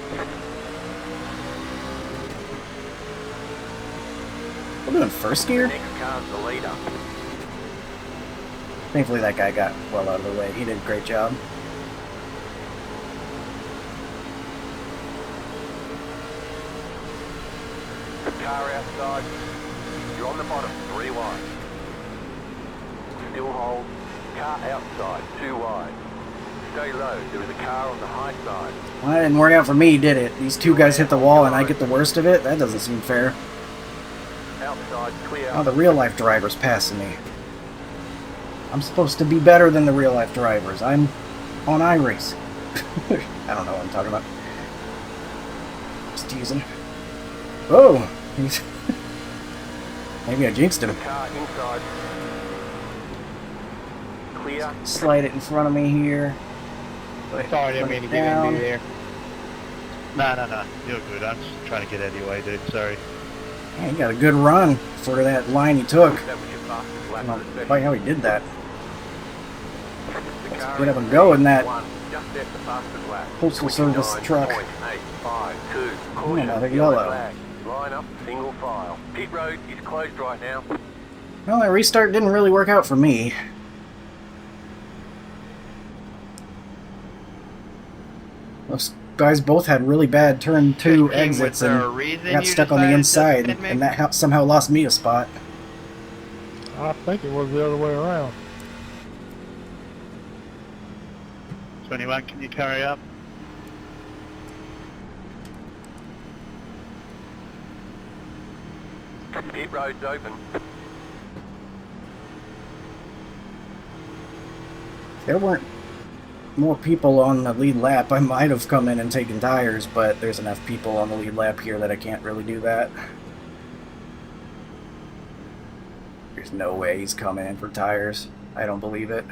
Speaker 1: We're doing first gear?
Speaker 2: Next car's the leader.
Speaker 1: Thankfully that guy got well out of the way. He did a great job.
Speaker 2: Car outside. You're on the bottom, 3 wide. Still hold. Car outside, 2 wide. Stay low. There is a car on the high side.
Speaker 1: Well, that didn't work out for me, did it? These two guys hit the wall and I get the worst of it? That doesn't seem fair.
Speaker 2: Outside, clear.
Speaker 1: Oh, the real-life driver's passing me. I'm supposed to be better than the real-life drivers. I'm on iRacing. I don't know what I'm talking about. Just teasing. Whoa! He's maybe I jinxed him.
Speaker 2: Car inside. Clear.
Speaker 1: Slide it in front of me here.
Speaker 4: Sorry, I didn't mean to get
Speaker 1: Down.
Speaker 4: into you there.
Speaker 7: No. You're good. I'm just trying to get out of your way, dude. Sorry.
Speaker 1: Yeah, he got a good run for that line he took.
Speaker 2: That was your fastest lap
Speaker 1: I
Speaker 2: of
Speaker 1: don't
Speaker 2: the
Speaker 1: know
Speaker 2: session.
Speaker 1: how he did that.
Speaker 2: The car
Speaker 1: Get up
Speaker 2: is
Speaker 1: and go in that
Speaker 2: one, just at the fastest lap.
Speaker 1: Postal Service truck.
Speaker 2: 29.852. Caution,
Speaker 1: another
Speaker 2: yellow
Speaker 1: yellow.
Speaker 2: flag. Line up, single file. Pit road is closed right now.
Speaker 1: Well, that restart didn't really work out for me. Those guys both had really bad turn 2 exits and got stuck on the inside, and that somehow lost me a spot.
Speaker 5: I think it was the other way around.
Speaker 7: 21, can you carry up?
Speaker 2: Pit road's open.
Speaker 1: There weren't more people on the lead lap. I might have come in and taken tires, but there's enough people on the lead lap here that I can't really do that. There's no way he's coming in for tires. I don't believe it.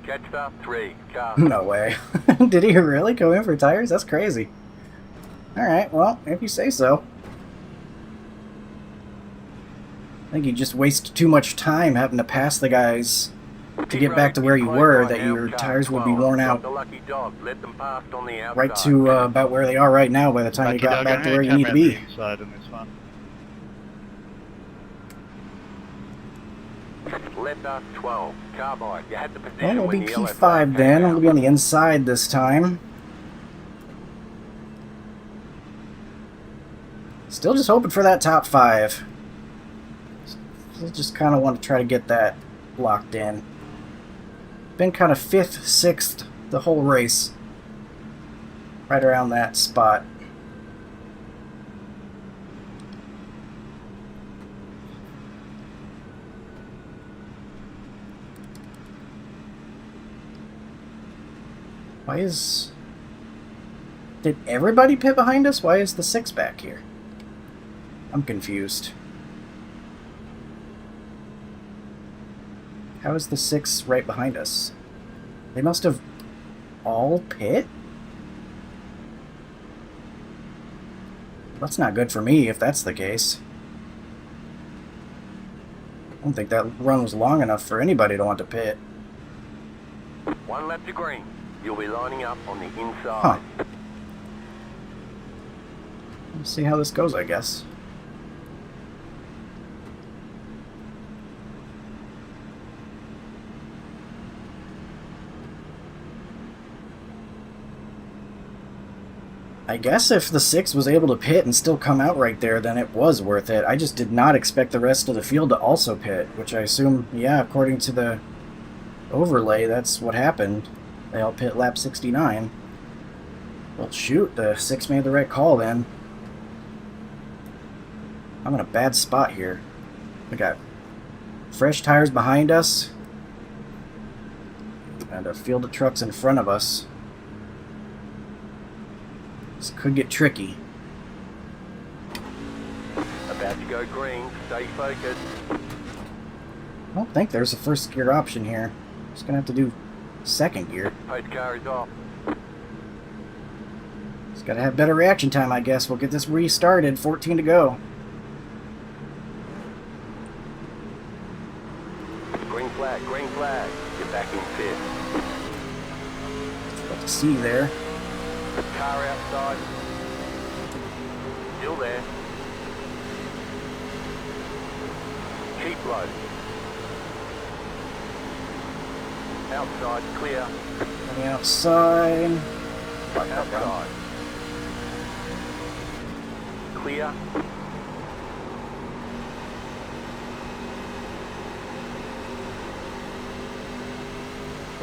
Speaker 2: Catch up, 3. Car.
Speaker 1: No way. Did he really come in for tires? That's crazy. Alright, well, if you say so. I think he just wasted too much time having to pass the guys to get back to where you were, that your tires would be worn out right to about where they are right now by the time you got back to where you need to be.
Speaker 7: Inside in this one.
Speaker 2: Left 12, carbide. You had the
Speaker 1: Well,
Speaker 2: position
Speaker 1: it'll
Speaker 2: when
Speaker 1: be
Speaker 2: the yellow flag
Speaker 1: P5
Speaker 2: came
Speaker 1: then.
Speaker 2: out.
Speaker 1: It'll be on the inside this time. Still just hoping for that top 5. Still just kind of want to try to get that locked in. Been kind of 5th, 6th the whole race. Right around that spot. Why is... Did everybody pit behind us? Why is the 6 back here? I'm confused. How is the 6 right behind us? They must have all pit? That's not good for me if that's the case. I don't think that run was long enough for anybody to want to pit.
Speaker 2: 1 lap to green. You'll be lining up on the inside.
Speaker 1: Huh. Let's see how this goes, I guess. I guess if the 6 was able to pit and still come out right there, then it was worth it. I just did not expect the rest of the field to also pit, which I assume, yeah, according to the overlay, that's what happened. They all pit lap 69. Well, shoot, the 6 made the right call then. I'm in a bad spot here. We got fresh tires behind us and a field of trucks in front of us. This could get tricky.
Speaker 2: About to go green. Stay focused.
Speaker 1: I don't think there's a first gear option here. Just gonna have to do second gear.
Speaker 2: Post car is off.
Speaker 1: Just gotta have better reaction time, I guess. We'll get this restarted. 14 to go.
Speaker 2: Green flag, green flag. Get back in 5th.
Speaker 1: Got to see there.
Speaker 2: Car outside. Still there. Keep low. Outside, clear.
Speaker 1: On the outside.
Speaker 2: Outside. Clear.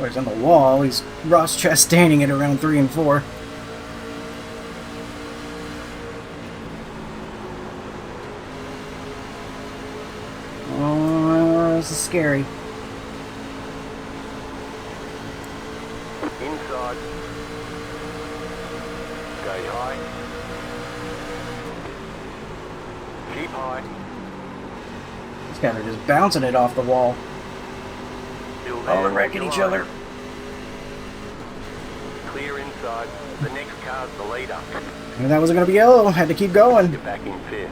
Speaker 1: Oh, he's on the wall. He's Ross Chastaning it around 3 and 4. Oh, this is scary.
Speaker 2: Inside. Stay high. Keep high.
Speaker 1: These guys are just bouncing it off the wall.
Speaker 2: Still
Speaker 1: Oh,
Speaker 2: there.
Speaker 1: they're wrecking each other.
Speaker 2: Clear inside. The next car's the leader.
Speaker 1: And that wasn't going to be yellow. Had to keep going.
Speaker 2: Get back in 5th.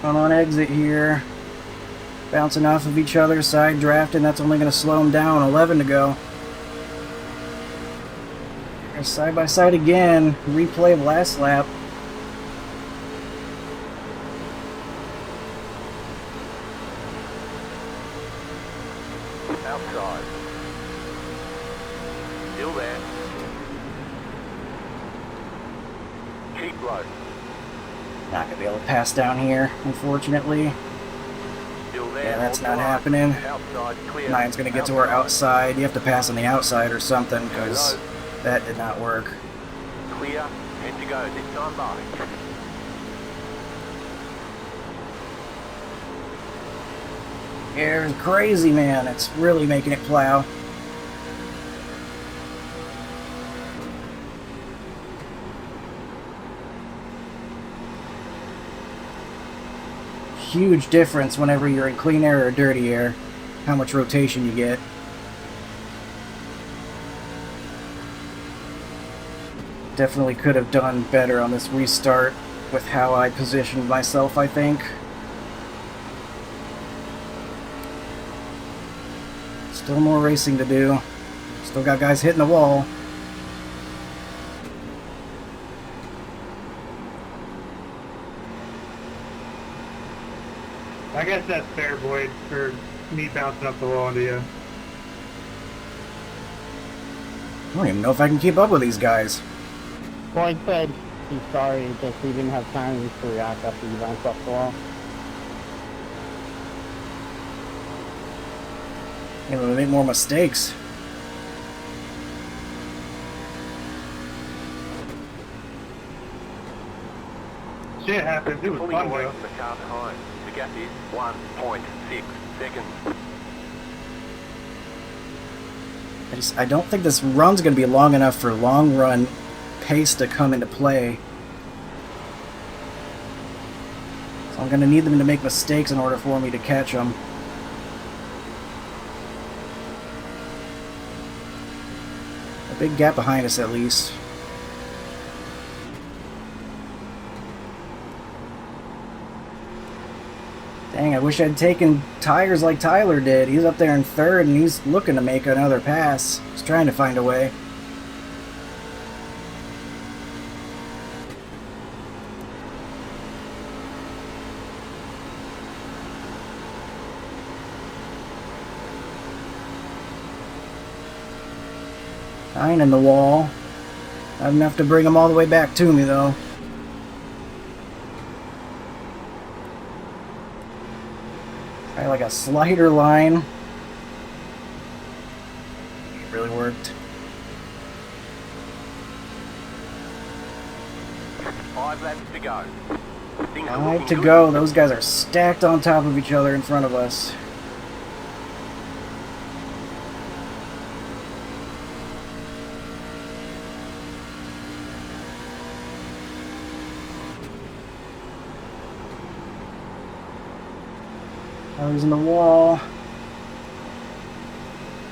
Speaker 1: On exit here. Bouncing off of each other, side drafting. That's only going to slow them down. 11 to go. They're side by side again. Replay of last lap.
Speaker 2: Outside. Still there. Keep low.
Speaker 1: Not going to be able to pass down here, unfortunately.
Speaker 2: Still there.
Speaker 1: Yeah, that's
Speaker 2: Hold
Speaker 1: not
Speaker 2: the line.
Speaker 1: happening.
Speaker 2: Outside, clear.
Speaker 1: 9's going to get to her outside. You have to pass on the outside or something, because
Speaker 2: low.
Speaker 1: that did not work.
Speaker 2: Clear. 10 to go. This time by.
Speaker 1: Air is crazy, man. It's really making it plow. huge difference whenever you're in clean air or dirty air, how much rotation you get. Definitely could have done better on this restart with how I positioned myself, I think. Still more racing to do. Still got guys hitting the wall.
Speaker 5: I guess that's fair, Boyd, for me bouncing up the wall into you.
Speaker 1: I don't even know if I can keep up with these guys.
Speaker 4: Boyd said he's sorry because he didn't have time to react after you bounced off the wall.
Speaker 1: You know, make more mistakes.
Speaker 5: Shit happens. It was
Speaker 2: Pulling
Speaker 5: fun,
Speaker 2: away
Speaker 5: though.
Speaker 2: from the car behind. The gap is 1.6 seconds.
Speaker 1: I don't think this run's going to be long enough for long run pace to come into play. So I'm going to need them to make mistakes in order for me to catch them. A big gap behind us at least. Dang, I wish I'd taken tires like Tyler did. He's up there in third and he's looking to make another pass. He's trying to find a way. Nine in the wall. Not enough to bring him all the way back to me though. Like a slider line. It really worked.
Speaker 2: 5 laps to go. Things are
Speaker 1: 5
Speaker 2: looking
Speaker 1: to
Speaker 2: good.
Speaker 1: go. Those guys are stacked on top of each other in front of us. Tires in the wall.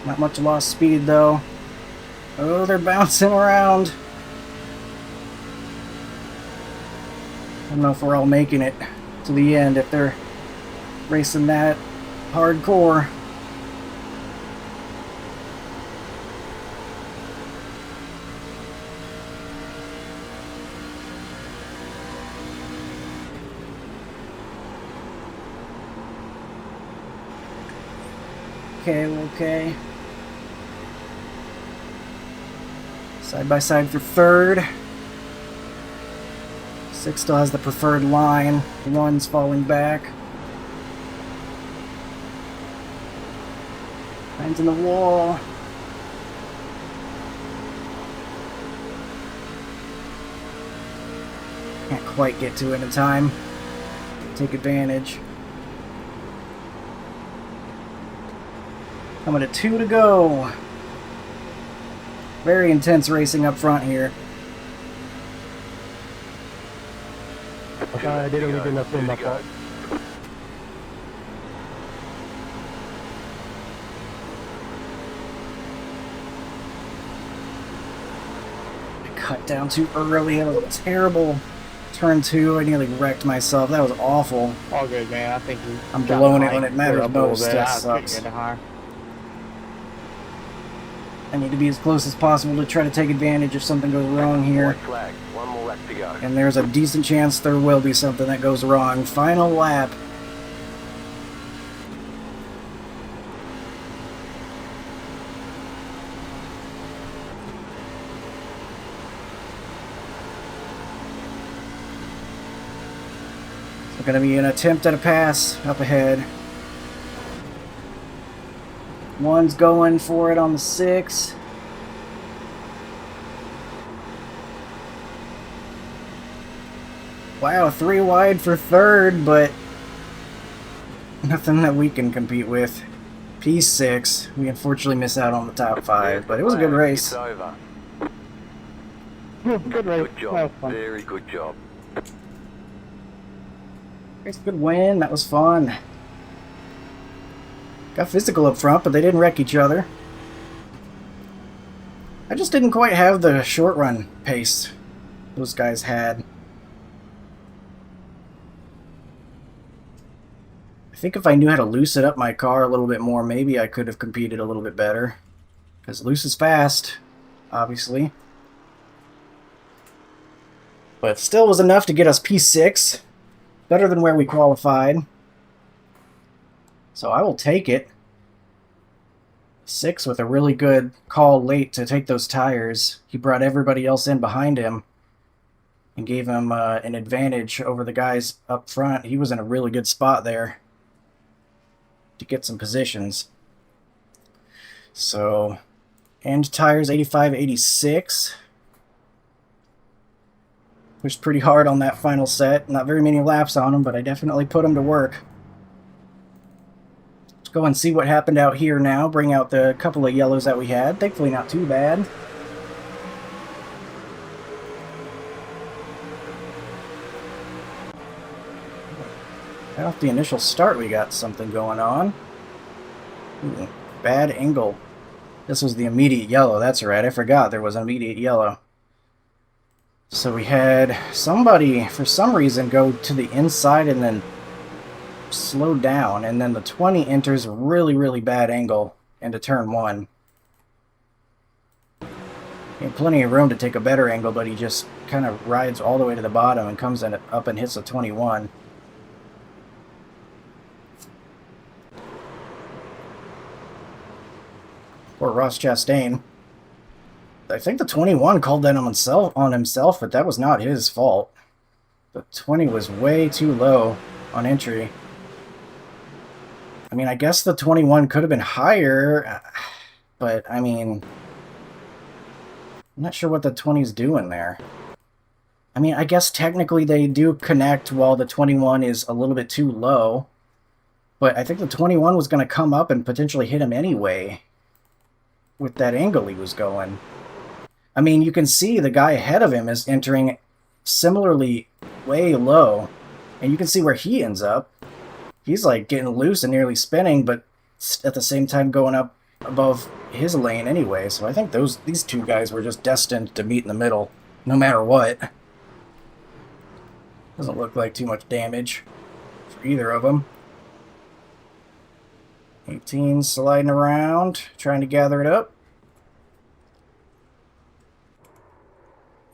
Speaker 1: Not much lost speed though. Oh, they're bouncing around. I don't know if we're all making it to the end if they're racing that hardcore. Okay. Side by side for third. 6 still has the preferred line. 1's falling back. 9's in the wall. Can't quite get to it in time. Take advantage. Coming to 2 to go. Very intense racing up front here.
Speaker 2: I didn't even know from that part.
Speaker 1: Cut down too early. That was terrible. Turn 2, I nearly wrecked myself. That was awful.
Speaker 4: All good, man. I think you.
Speaker 1: I'm blowing it when it matters most. That sucks. I need to be as close as possible to try to take advantage if something goes wrong here.
Speaker 2: White flag. 1 more lap to go.
Speaker 1: And there's a decent chance there will be something that goes wrong. Final lap. It's going to be an attempt at a pass up ahead. 1's going for it on the 6. Wow, 3 wide for third, but nothing that we can compete with. P6. We unfortunately miss out on the top 5, but it was a good race.
Speaker 2: It's over.
Speaker 4: Good race.
Speaker 2: Good
Speaker 4: That
Speaker 2: job.
Speaker 4: was fun.
Speaker 2: Very good job.
Speaker 1: Nice, good win. That was fun. Got physical up front, but they didn't wreck each other. I just didn't quite have the short run pace those guys had. I think if I knew how to loosen up my car a little bit more, maybe I could have competed a little bit better. Because loose is fast, obviously. But still was enough to get us P6. Better than where we qualified. So I will take it. 6 with a really good call late to take those tires. He brought everybody else in behind him and gave him an advantage over the guys up front. He was in a really good spot there to get some positions. So, and tires 85-86. Pushed pretty hard on that final set. Not very many laps on him, but I definitely put him to work. Let's go and see what happened out here now. Bring out the couple of yellows that we had. Thankfully not too bad. Right off the initial start we got something going on. Ooh, bad angle. This was the immediate yellow. That's right. I forgot there was an immediate yellow. So we had somebody, for some reason, go to the inside and then slow down. And then the 20 enters a really, really bad angle into turn 1. He had plenty of room to take a better angle, but he just kind of rides all the way to the bottom and comes in up and hits a 21. Poor Ross Chastain. I think the 21 called that on himself, but that was not his fault. The 20 was way too low on entry. I mean, I guess the 21 could have been higher, but, I mean, I'm not sure what the 20's doing there. I mean, I guess technically they do connect while the 21 is a little bit too low, but I think the 21 was going to come up and potentially hit him anyway with that angle he was going. I mean, you can see the guy ahead of him is entering similarly way low, and you can see where he ends up. He's like getting loose and nearly spinning, but at the same time going up above his lane anyway. So I think these two guys were just destined to meet in the middle, no matter what. Doesn't look like too much damage for either of them. 18 sliding around, trying to gather it up.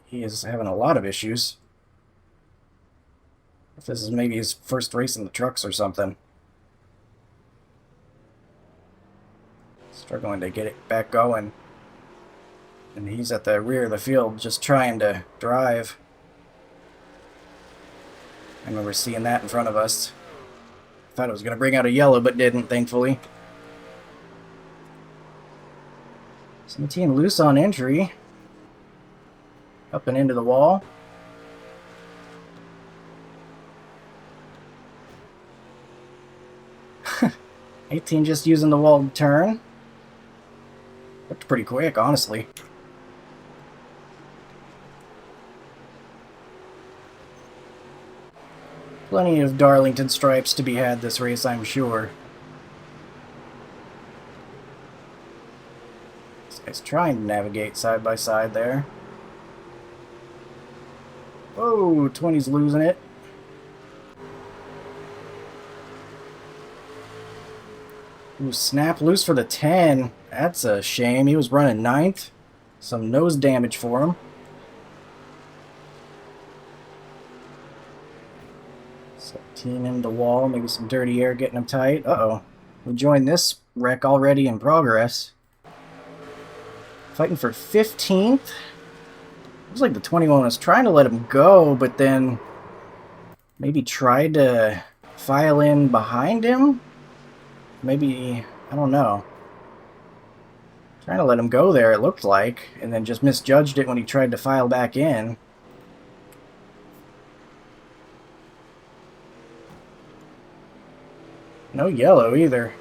Speaker 1: He is having a lot of issues. If this is maybe his first race in the trucks or something. Struggling to get it back going. And he's at the rear of the field just trying to drive. I remember seeing that in front of us. Thought it was going to bring out a yellow, but didn't, thankfully. 17 loose on entry. Up and into the wall. $18 just using the wall to turn. Looked pretty quick, honestly. Plenty of Darlington stripes to be had this race, I'm sure. This guy's trying to navigate side by side there. Oh, 20's losing it. Ooh, snap loose for the 10. That's a shame. He was running 9th. Some nose damage for him. 17 into the wall. Maybe some dirty air getting him tight. Uh-oh. We joined this wreck already in progress. Fighting for 15th. Looks like the 21 was trying to let him go, but then maybe tried to file in behind him? Maybe, I don't know. Trying to let him go there, it looked like, and then just misjudged it when he tried to file back in. No yellow either.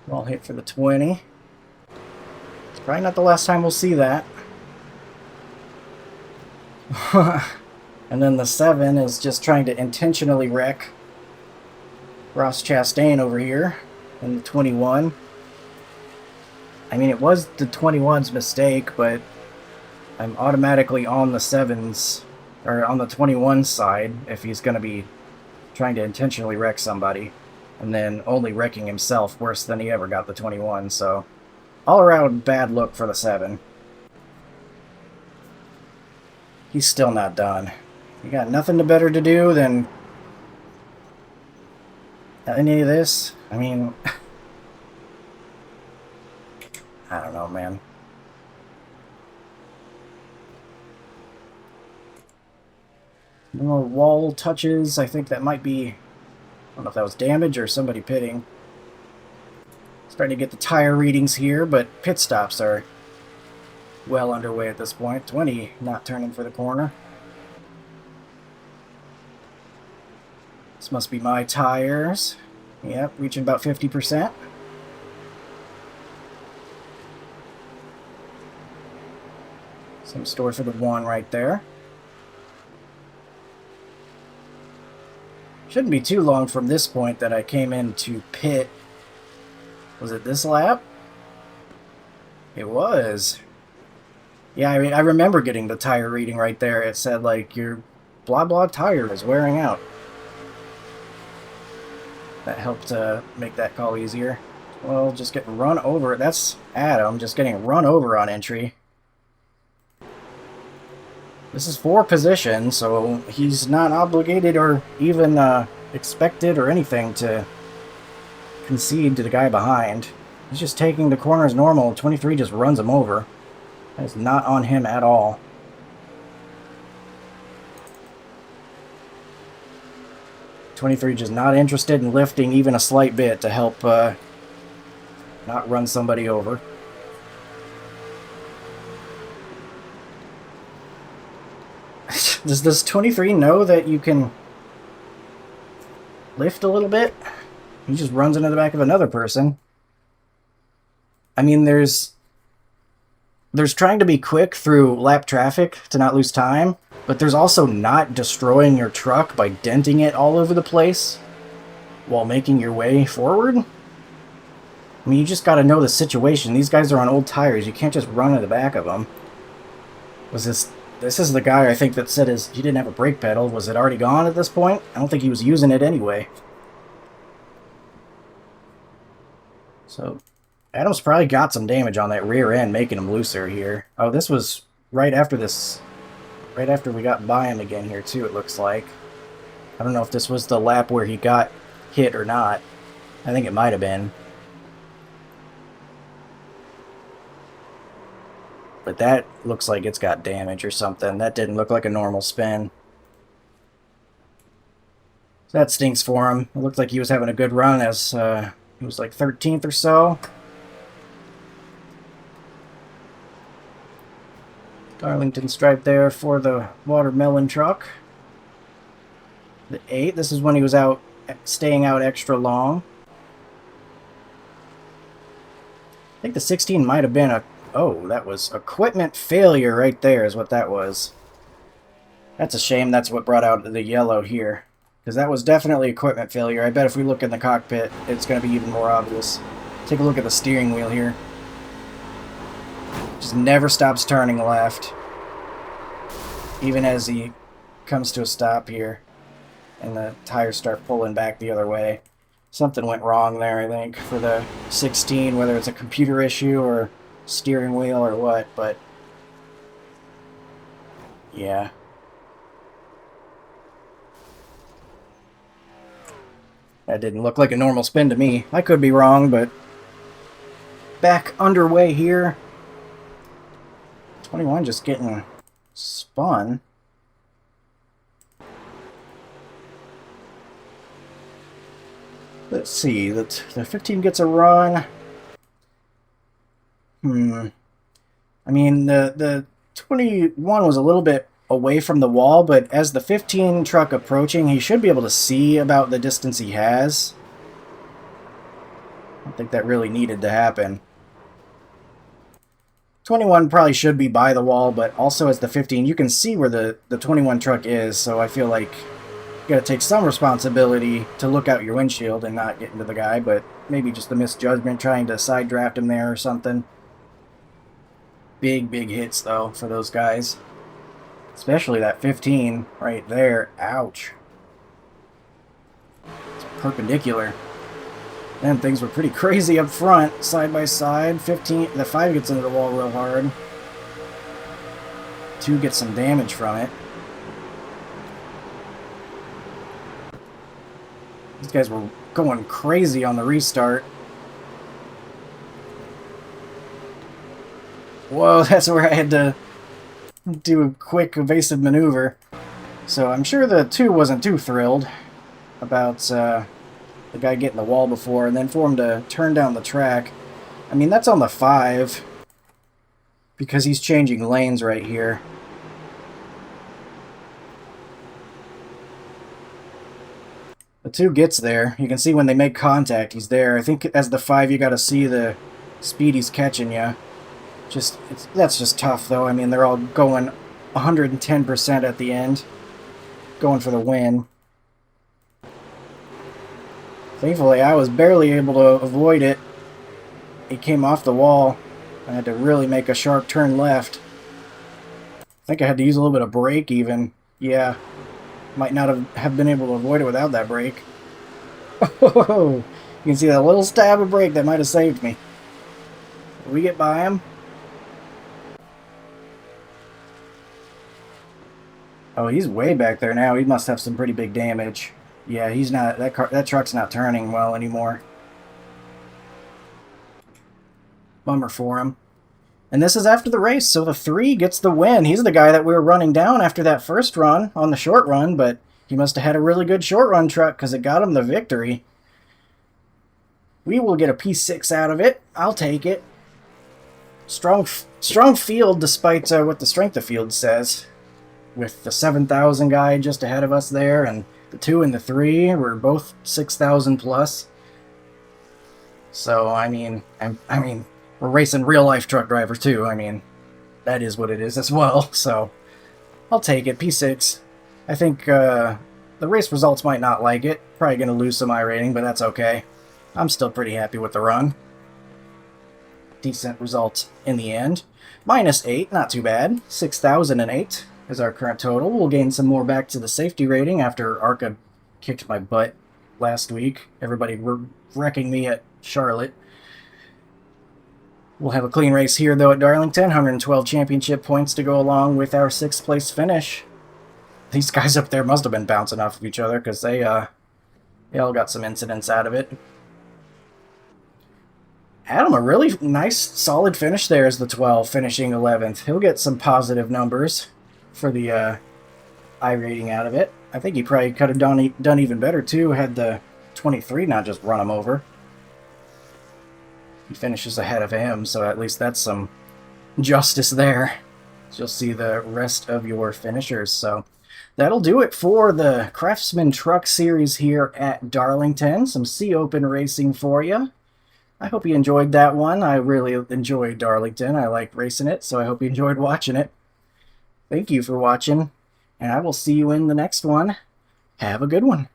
Speaker 1: Ball hit for the 20. It's probably not the last time we'll see that. And then the 7 is just trying to intentionally wreck Ross Chastain over here in the 21. I mean, it was the 21's mistake, but I'm automatically on the 7's, or on the 21's side if he's going to be trying to intentionally wreck somebody, and then only wrecking himself worse than he ever got the 21, so all around bad look for the 7. He's still not done. You got nothing better to do than any of this? I mean, I don't know, man. No more wall touches. I think that might be, I don't know if that was damage or somebody pitting. Starting to get the tire readings here, but pit stops are well underway at this point. 20 not turning for the corner. This must be my tires. Yep, reaching about 50%. Some store for the 1 right there. Shouldn't be too long from this point that I came into pit. Was it this lap? It was. Yeah, I mean, I remember getting the tire reading right there. It said, like, your blah blah tire is wearing out. That helped make that call easier. Well, just getting run over. That's Adam just getting run over on entry. This is 4 position, so he's not obligated or even expected or anything to concede to the guy behind. He's just taking the corners normal. 23 just runs him over. That is not on him at all. .23 just not interested in lifting even a slight bit to help not run somebody over. Does this 23 know that you can lift a little bit? He just runs into the back of another person. I mean, there's trying to be quick through lap traffic to not lose time, but there's also not destroying your truck by denting it all over the place while making your way forward. I mean, you just got to know the situation. These guys are on old tires. You can't just run in the back of them. Was this is the guy I think that said he didn't have a brake pedal. Was it already gone at this point? I don't think he was using it anyway. So Adam's probably got some damage on that rear end, making him looser here. Oh, this was right after this. Right after we got by him again here, too, it looks like. I don't know if this was the lap where he got hit or not. I think it might have been. But that looks like it's got damage or something. That didn't look like a normal spin. So that stinks for him. It looked like he was having a good run as he was like 13th or so. Darlington stripe there for the watermelon truck. The 8, this is when he was out, staying out extra long. I think the 16 might have been a, oh, that was equipment failure right there is what that was. That's a shame that's what brought out the yellow here. Because that was definitely equipment failure. I bet if we look in the cockpit, it's going to be even more obvious. Take a look at the steering wheel here. Just never stops turning left. Even as he comes to a stop here. And the tires start pulling back the other way. Something went wrong there, I think, for the 16, whether it's a computer issue or steering wheel or what, but yeah. That didn't look like a normal spin to me. I could be wrong, but back underway here. 21 just getting spun. Let's see, the 15 gets a run. I mean, the 21 was a little bit away from the wall, but as the 15 truck approaching, he should be able to see about the distance he has. I don't think that really needed to happen. 21 probably should be by the wall, but also as the 15, you can see where the 21 truck is, so I feel like you gotta take some responsibility to look out your windshield and not get into the guy, but maybe just a misjudgment trying to side draft him there or something. Big hits, though, for those guys. Especially that 15 right there. Ouch. It's perpendicular. Then things were pretty crazy up front, side by side. 15, the 5 gets into the wall real hard. 2 gets some damage from it. These guys were going crazy on the restart. Whoa, that's where I had to do a quick evasive maneuver. So I'm sure the 2 wasn't too thrilled about the guy getting the wall before, and then for him to turn down the track. I mean, that's on the 5 because he's changing lanes right here. The 2 gets there. You can see when they make contact, he's there. I think as the 5, you got to see the speed he's catching you. That's just tough, though. I mean, they're all going 110% at the end, going for the win. Thankfully, I was barely able to avoid it. It came off the wall. I had to really make a sharp turn left. I think I had to use a little bit of brake even. Yeah. Might not have been able to avoid it without that brake. Oh, you can see that little stab of brake that might have saved me. Did we get by him? Oh, he's way back there now. He must have some pretty big damage. Yeah, he's not. That truck's not turning well anymore. Bummer for him. And this is after the race, so the 3 gets the win. He's the guy that we were running down after that first run on the short run, but he must have had a really good short run truck because it got him the victory. We will get a P6 out of it. I'll take it. Strong field despite what the strength of field says. With the 7,000 guy just ahead of us there, and the 2 and the 3 were both 6,000 plus. So I mean, we're racing real life truck drivers too. I mean, that is what it is as well. So I'll take it. P6. I think the race results might not like it. Probably going to lose some iRating, but that's okay. I'm still pretty happy with the run. Decent result in the end. -8, not too bad. 6,008 is our current total. We'll gain some more back to the safety rating after ARCA kicked my butt last week. Everybody were wrecking me at Charlotte. We'll have a clean race here, though, at Darlington. 112 championship points to go along with our 6th place finish. These guys up there must have been bouncing off of each other because they all got some incidents out of it. Adam, a really nice, solid finish there as the 12, finishing 11th. He'll get some positive numbers for the iRating out of it. I think he probably could have done even better, too, had the 23 not just run him over. He finishes ahead of him, so at least that's some justice there. You'll see the rest of your finishers. So that'll do it for the Craftsman Truck Series here at Darlington. Some Sea Open racing for you. I hope you enjoyed that one. I really enjoyed Darlington. I like racing it, so I hope you enjoyed watching it. Thank you for watching, and I will see you in the next one. Have a good one.